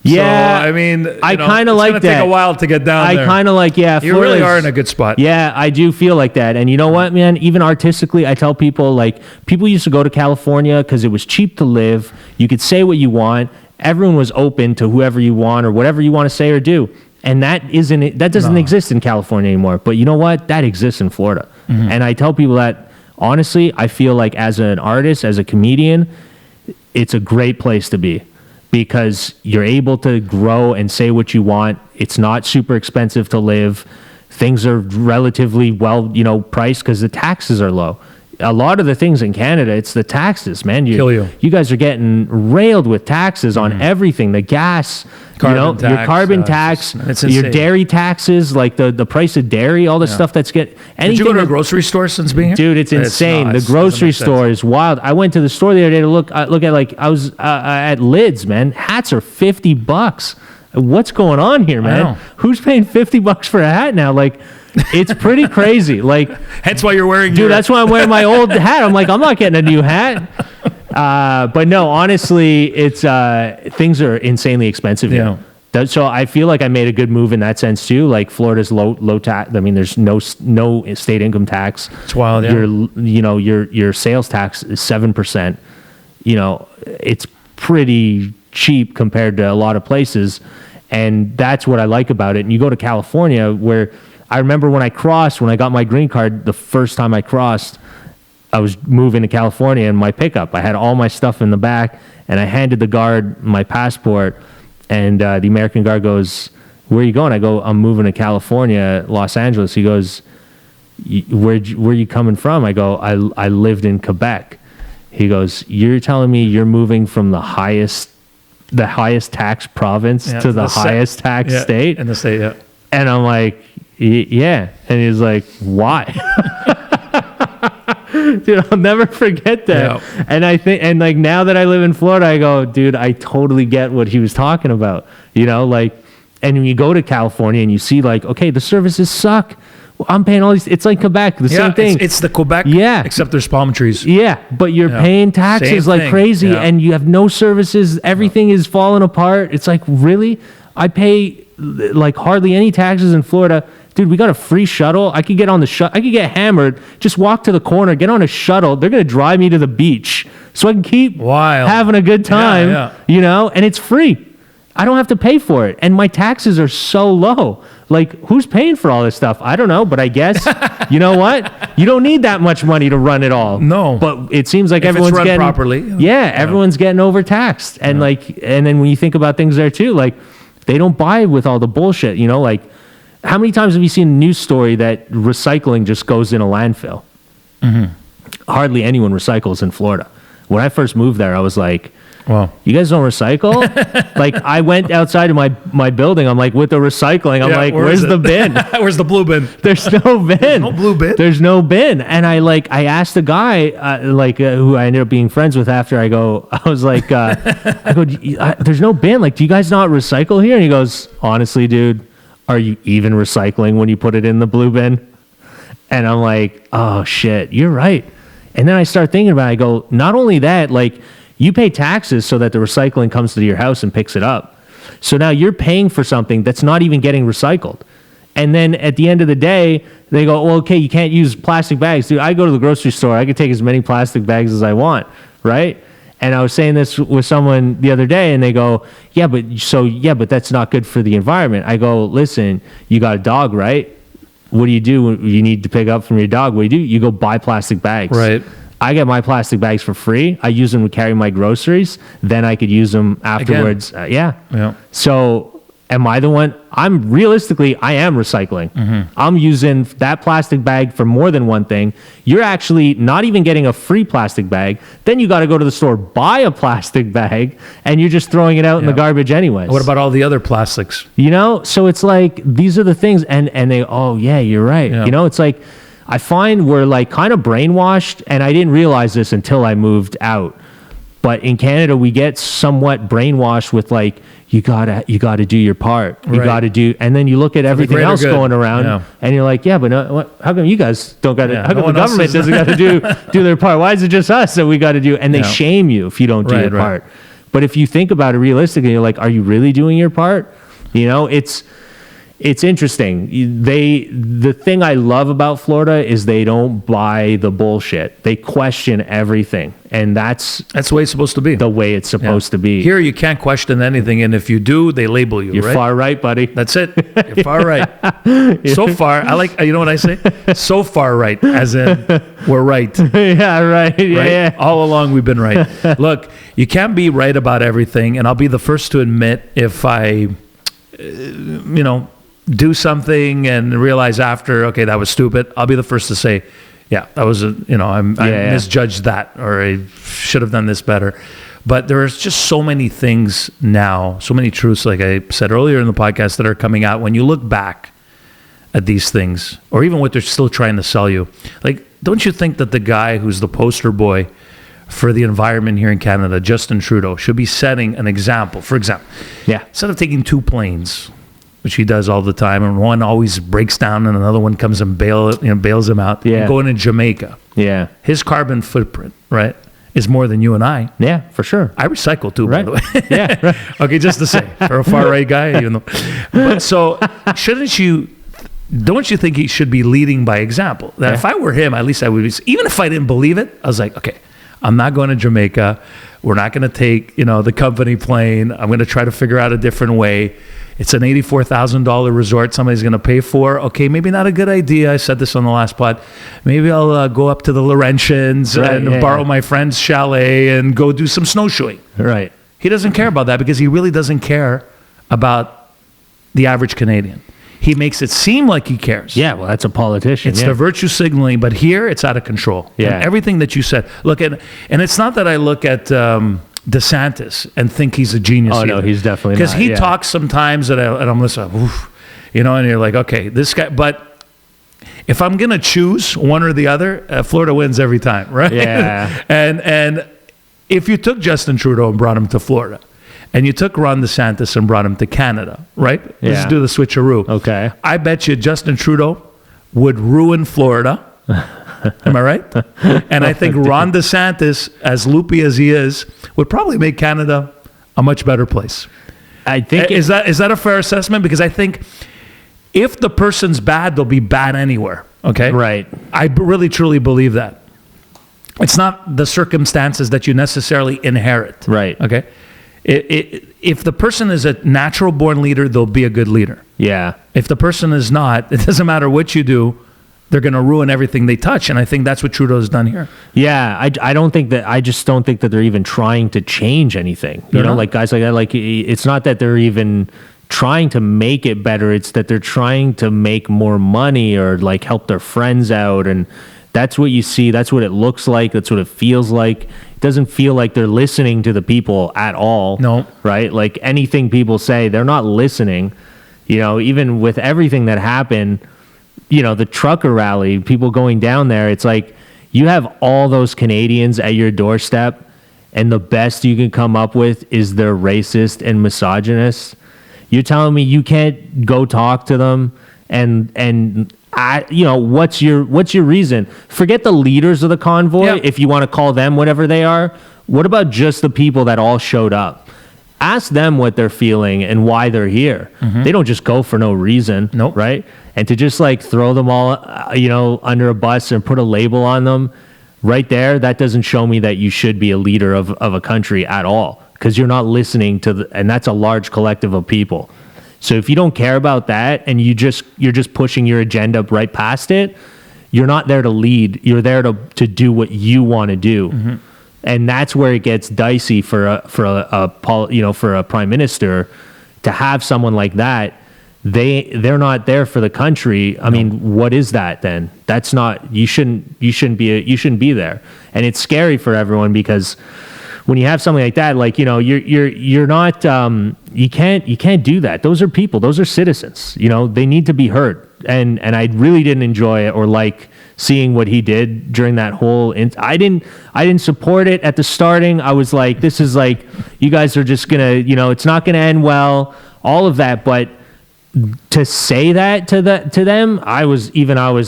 Yeah, so, I mean, I kind of like that. It's going to take a while to get down there. I kind of like, you really are in a good spot. Yeah, I do feel like that. And you know what, man? Even artistically, I tell people, like, people used to go to California because it was cheap to live. You could say what you want. Everyone was open to whoever you want or whatever you want to say or do. And that doesn't exist in California anymore. But you know what? That exists in Florida. Mm-hmm. And I tell people that, honestly, I feel like as an artist, as a comedian, it's a great place to be. Because you're able to grow and say what you want. It's not super expensive to live. Things are relatively well, priced because the taxes are low. A lot of the things in Canada, it's the taxes, man. Kill you. You guys are getting railed with taxes on everything. The gas, your carbon tax, your dairy taxes, like the price of dairy, all the stuff that's Did you go to a grocery store since being here? Dude, it's insane. The grocery store is wild. I went to the store the other day to look at, like, I was at Lids, man. Hats are $50. What's going on here, man? Who's paying $50 for a hat now? Like, it's pretty crazy. Like, hence why you're wearing. Dude, that's why I'm wearing my old hat. I'm like, I'm not getting a new hat. But no, honestly, it's things are insanely expensive here. So I feel like I made a good move in that sense too. Like, Florida's low tax. I mean, there's no state income tax. It's wild. Yeah. Your sales tax is 7%. It's pretty cheap compared to a lot of places, and that's what I like about it. And you go to California, where I remember when I got my green card, the first time I crossed, I was moving to California in my pickup. I had all my stuff in the back, and I handed the guard my passport, and the American guard goes, "Where are you going?" I go, "I'm moving to California, Los Angeles." He goes, where are you coming from? I go, I lived in Quebec. He goes, "You're telling me you're moving from the highest tax province to the highest tax state?" In the state, yeah. And I'm like, yeah. And he's like, "Why?" Dude, I'll never forget that. Yeah. And I think, and like, now that I live in Florida, I go, dude, I totally get what he was talking about. Like, and when you go to California and you see, like, okay, the services suck. Well, I'm paying all these. It's like Quebec, the same thing. It's the Quebec, except there's palm trees. Yeah, but you're paying taxes like crazy, and you have no services. Everything is falling apart. It's like, really? I pay like hardly any taxes in Florida. Dude, we got a free shuttle. I could get on the I could get hammered, just walk to the corner, get on a shuttle. They're going to drive me to the beach so I can keep having a good time, and it's free. I don't have to pay for it. And my taxes are so low. Like, who's paying for all this stuff? I don't know, but I guess, you know what? You don't need that much money to run it all. No. But it seems like everyone's it's run getting properly. Everyone's getting overtaxed. And and then when you think about things there too, like, they don't buy with all the bullshit, like, how many times have you seen a news story that recycling just goes in a landfill? Hardly anyone recycles in Florida. When I first moved there, I was like, Wow. You guys don't recycle? Like, I went outside of my building. I'm like, with the recycling, I'm like, where's the bin? Where's the blue bin? There's no bin. There's no blue bin? There's no bin. And I asked the guy, who I ended up being friends with after, I was like, there's no bin. Like, do you guys not recycle here? And he goes, honestly, dude, are you even recycling when you put it in the blue bin? And I'm like, oh, shit, you're right. And then I start thinking about it. I go, not only that, like, you pay taxes so that the recycling comes to your house and picks it up. So now you're paying for something that's not even getting recycled. And then at the end of the day, they go, well, okay, you can't use plastic bags. Dude, I go to the grocery store. I could take as many plastic bags as I want, right? And I was saying this with someone the other day, and they go, yeah, but that's not good for the environment. I go, listen, you got a dog, right? What do you do when you need to pick up from your dog? What do? You go buy plastic bags. Right. I get my plastic bags for free. I use them to carry my groceries. Then I could use them afterwards. Yeah. So am I the one? I am recycling. I'm using that plastic bag for more than one thing. You're actually not even getting a free plastic bag. Then you got to go to the store, buy a plastic bag, and you're just throwing it out in the garbage anyways. What about all the other plastics? So it's like, these are the things, and they, oh yeah, you're right. Yeah. It's like, I find we're like kind of brainwashed, and I didn't realize this until I moved out. But in Canada, we get somewhat brainwashed with like, you gotta do your part. You gotta do, and then you look at everything else going around, and you're like, yeah, but no, how come you guys don't got to? How come the government doesn't got to do their part? Why is it just us that we got to do? And they shame you if you don't do your part. But if you think about it realistically, you're like, are you really doing your part? It's interesting. The thing I love about Florida is they don't buy the bullshit. They question everything, and that's the way it's supposed to be. The way it's supposed to be. Here, you can't question anything, and if you do, they label you. You're far right, buddy. That's it. You're far right. So far, I like. You know what I say? So far right, as in we're right. Yeah, right. Yeah. All along, we've been right. Look, you can't be right about everything, and I'll be the first to admit if I, do something and realize after, okay, that was stupid. I'll be the first to say, yeah, that was I misjudged that, or I should have done this better. But there's just so many things now, so many truths, like I said earlier in the podcast, that are coming out when you look back at these things, or even what they're still trying to sell you. Like, don't you think that the guy who's the poster boy for the environment here in Canada, Justin Trudeau, should be setting an example? For example, instead of taking 2 planes, which he does all the time, and one always breaks down and another one comes and bails him out. Yeah. Going to Jamaica. Yeah. His carbon footprint, right, is more than you and I. Yeah, for sure. I recycle too, by the way. Yeah. Right. Okay, just to say, for a far right guy, even though. But so, don't you think he should be leading by example? That if I were him, at least I would be, even if I didn't believe it, I was like, okay, I'm not going to Jamaica. We're not going to take, the company plane. I'm going to try to figure out a different way. It's an $84,000 resort somebody's going to pay for. Okay, maybe not a good idea. I said this on the last pod. Maybe I'll go up to the Laurentians and borrow my friend's chalet and go do some snowshoeing. Right. He doesn't care about that because he really doesn't care about the average Canadian. He makes it seem like he cares. Yeah, well, that's a politician. It's the virtue signaling, but here it's out of control. Yeah. And everything that you said. Look, and it's not that I look at DeSantis and think he's a genius. Oh, no, he's definitely not. Because he talks sometimes and I'm listening, and you're like, okay, this guy, but if I'm going to choose one or the other, Florida wins every time, right? Yeah. and if you took Justin Trudeau and brought him to Florida, and you took Ron DeSantis and brought him to Canada, right? Yeah. Let's do the switcheroo. Okay. I bet you Justin Trudeau would ruin Florida. Am I right? And I think Ron DeSantis, as loopy as he is, would probably make Canada a much better place. I think is that a fair assessment? Because I think if the person's bad, they'll be bad anywhere. Okay? Right. I really truly believe that. It's not the circumstances that you necessarily inherit. Right. Okay? If the person is a natural born leader, they'll be a good leader. Yeah. If the person is not, it doesn't matter what you do, they're going to ruin everything they touch. And I think that's what Trudeau's done here. Yeah. I just don't think that they're even trying to change anything. You know, like guys like that, like it's not that they're even trying to make it better. It's that they're trying to make more money or like help their friends out. And that's what you see. That's what it looks like. That's what it feels like. It doesn't feel like they're listening to the people at all. No. Right? Like anything people say, they're not listening. You know, even with everything that happened, you know, the trucker rally, people going down there, it's like you have all those Canadians at your doorstep, and the best you can come up with is they're racist and misogynist. You're telling me you can't go talk to them and you know, what's your reason? Forget the leaders of the convoy, Yep. if you want to call them whatever they are. What about just the people that all showed up? Ask them what they're feeling and why they're here. They don't just go for no reason, Nope. right? And to just like throw them all, you know, under a bus and put a label on them, right there, that doesn't show me that you should be a leader of a country at all, because you're not listening to and that's a large collective of people. So if you don't care about that and you're just pushing your agenda right past it, you're not there to lead. You're there to do what you want to do. And that's where it gets dicey for a prime minister to have someone like that. They're not there for the country. I mean, what is that then? That's not, you shouldn't be there. And it's scary for everyone, because when you have something like that, like, you know, you're not, you can't do that. Those are people, those are citizens, you know, they need to be heard. And I really didn't enjoy it or like seeing what he did during that whole, I didn't support it at the starting. I was like, this is like, you guys are just gonna, you know, it's not gonna end well, all of that. But to say that to them, I was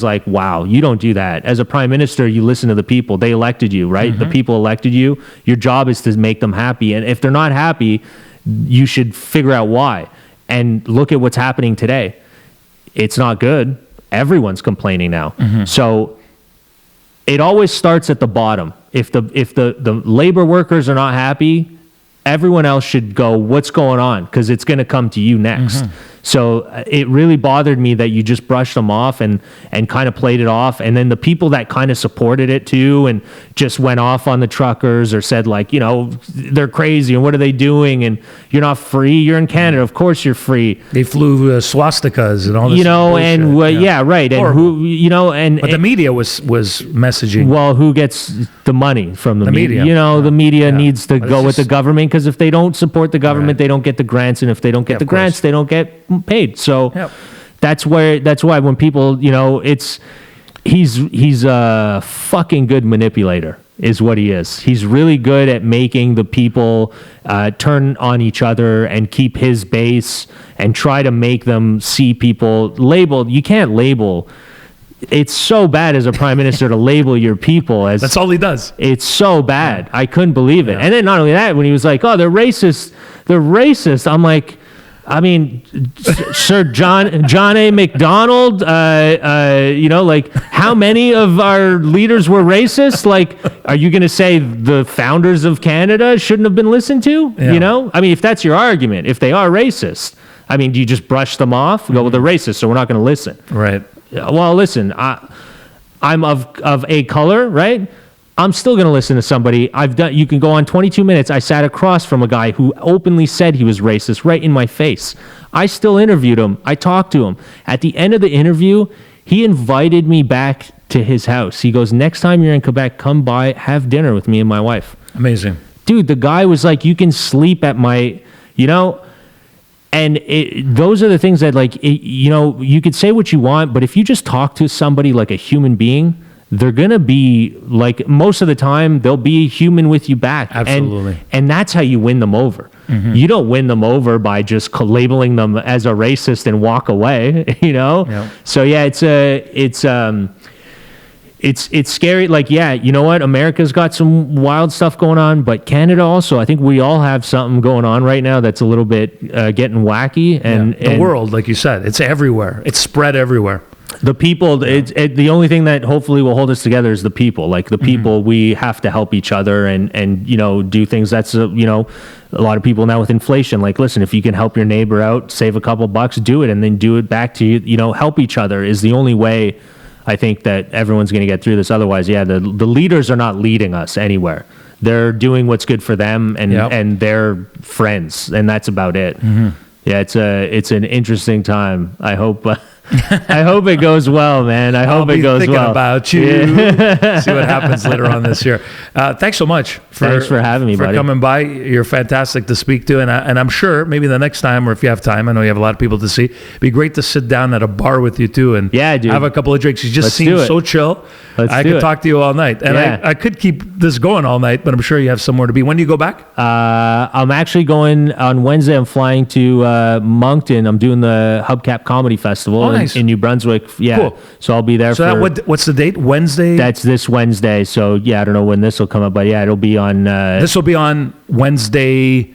like, wow, you don't do that. As a prime minister, you listen to the people. They elected you, right? The people elected you. Your job is to make them happy. And if they're not happy, you should figure out why. And look at what's happening today. It's not good. Everyone's complaining now. So it always starts at the bottom. If the labor workers are not happy, everyone else should go, what's going on? Because it's going to come to you next. So it really bothered me that you just brushed them off and kind of played it off. And then the people that kind of supported it too and just went off on the truckers or said like, you know, they're crazy and what are they doing? And you're not free. You're in Canada. Of course you're free. They flew swastikas and all this. You know, bullshit. and yeah, right. And Horrible. who, you know, and But the media was messaging. well, who gets the money from the media. You know, the media needs to But go it's with the just- government, because if they don't support the government, they don't get the grants, and if they don't get Yeah, the of course. grants, they don't get paid. So Yep. that's why when people, you know, he's a fucking good manipulator is what he is. He's really good at making the people turn on each other and keep his base and try to make them see people labeled. You can't label. It's so bad as a prime minister to label your people as. That's all he does. It's so bad. I couldn't believe it. And then not only that, when he was like, "Oh, they're racist," I'm like, I mean, Sir John A. McDonald, you know, like how many of our leaders were racist? Like, are you going to say the founders of Canada shouldn't have been listened to? Yeah. You know, I mean, if that's your argument, if they are racist, I mean, do you just brush them off? Go, well, they're racist, so we're not going to listen. Right. Well, listen, I'm of a color, right? I'm still going to listen to somebody. You can go on 22 minutes. I sat across from a guy who openly said he was racist right in my face. I still interviewed him. I talked to him. At the end of the interview, he invited me back to his house. He goes, next time you're in Quebec, come by, have dinner with me and my wife. Amazing. Dude, the guy was like, you can sleep at my, you know, and those are the things that like, you know, you could say what you want, but if you just talk to somebody like a human being, they're going to be like, most of the time, they'll be human with you back. Absolutely. And that's how you win them over. You don't win them over by just labeling them as a racist and walk away, you know? Yep. So yeah, it's scary. Like, yeah, you know what? America's got some wild stuff going on, but Canada also, I think we all have something going on right now that's a little bit getting wacky. And The world, like you said, it's everywhere. It's spread everywhere. the people, the only thing that hopefully will hold us together is the people. Like the people, we have to help each other and you know, do things. That's, you know, a lot of people now with inflation, like, listen, if you can help your neighbor out, save a couple bucks, do it, and then do it back to you, you know, help each other is the only way I think that everyone's going to get through this. Otherwise, yeah, the leaders are not leading us anywhere. They're doing what's good for them and their friends, and that's about it. Yeah, it's an interesting time. I hope it goes well, man. I hope it goes well. Thinking about you. Yeah. See what happens later on this year. Thanks so much. Thanks for having me, buddy. For coming by. You're fantastic to speak to, and I'm sure maybe the next time, or if you have time, I know you have a lot of people to see. It'd be great to sit down at a bar with you too, and dude. Have a couple of drinks. You just seem so chill. I could talk to you all night, and I could keep this going all night, but I'm sure you have somewhere to be. When do you go back? I'm actually going on Wednesday. I'm flying to Moncton. I'm doing the Hubcap Comedy Festival in New Brunswick. Yeah, cool. So I'll be there. So what's the date? Wednesday. That's this Wednesday. So yeah, I don't know when this will come up, but yeah, it'll be on. This will be on Wednesday.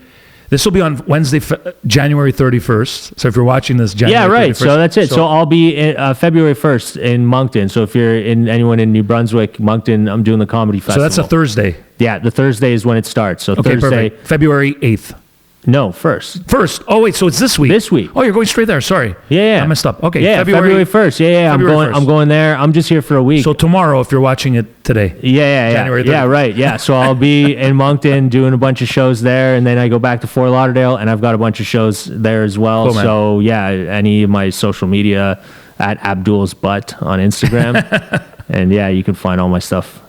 This will be on Wednesday, January 31st. So if you're watching this, January 31st. So that's it. So I'll be February 1st in Moncton. So if you're anyone in New Brunswick, Moncton, I'm doing the comedy festival. So that's a Thursday. Yeah, the Thursday is when it starts. So okay, Thursday, perfect. February 8th. No, first. Oh wait, so it's this week. This week. Oh, you're going straight there. Sorry. Yeah. I messed up. Okay. Yeah, February 1st. Yeah. I'm going there. I'm just here for a week. So tomorrow, if you're watching it today. Yeah. January 30th. Yeah, right. Yeah. So I'll be in Moncton doing a bunch of shows there, and then I go back to Fort Lauderdale, and I've got a bunch of shows there as well. Cool, so yeah, any of my social media at Abdul's Butt on Instagram, and yeah, you can find all my stuff.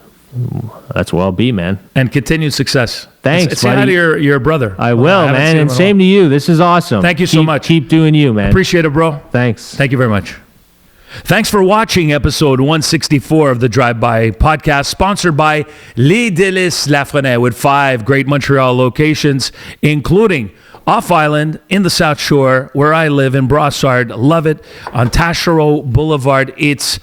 That's where I'll be, man. And continued success. Thanks, say hi to your brother. I will, man. And same to you. This is awesome. Thank you so much. Keep doing you, man. Appreciate it, bro. Thanks. Thank you very much. Thanks for watching episode 164 of the Drive-By podcast, sponsored by Les Délices Lafrenière, with 5 great Montreal locations, including off island in the South Shore, where I live in Brossard. Love it. On Taschereau Boulevard, it's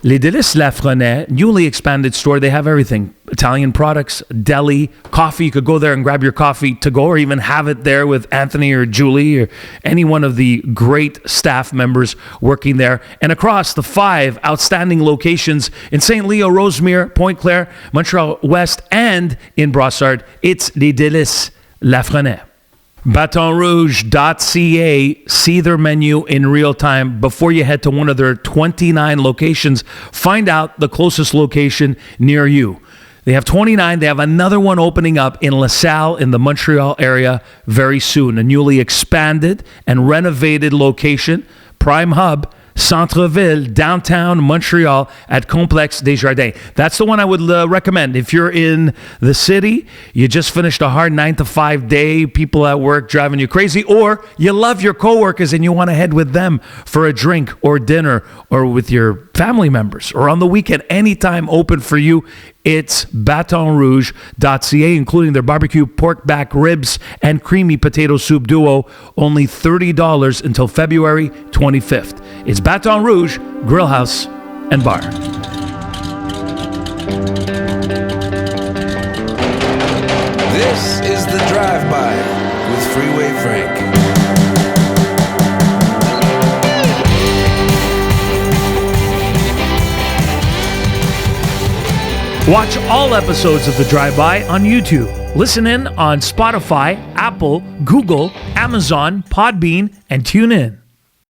Les Délices Lafrenière, newly expanded store. They have everything. Italian products, deli, coffee. You could go there and grab your coffee to go, or even have it there with Anthony or Julie or any one of the great staff members working there. And across the 5 outstanding locations in St. Leo, Rosemere, Pointe-Claire, Montreal West, and in Brossard, it's Les Délices Lafrenière. BatonRouge.ca. See their menu in real time before you head to one of their 29 locations. Find out the closest location near you. They have 29. They have another one opening up in LaSalle in the Montreal area very soon. A newly expanded and renovated location, prime hub, Centre-Ville, downtown Montreal at Complexe Desjardins. That's the one I would recommend. If you're in the city, you just finished a hard 9-to-5 day, people at work driving you crazy, or you love your coworkers and you want to head with them for a drink or dinner, or with your family members, or on the weekend, anytime open for you. It's BatonRouge.ca, including their barbecue pork back ribs and creamy potato soup duo. Only $30 until February 25th. It's Baton Rouge Grill House and Bar. This is the Drive-By with Freeway Frank. Watch all episodes of The Drive-By on YouTube. Listen in on Spotify, Apple, Google, Amazon, Podbean, and tune in.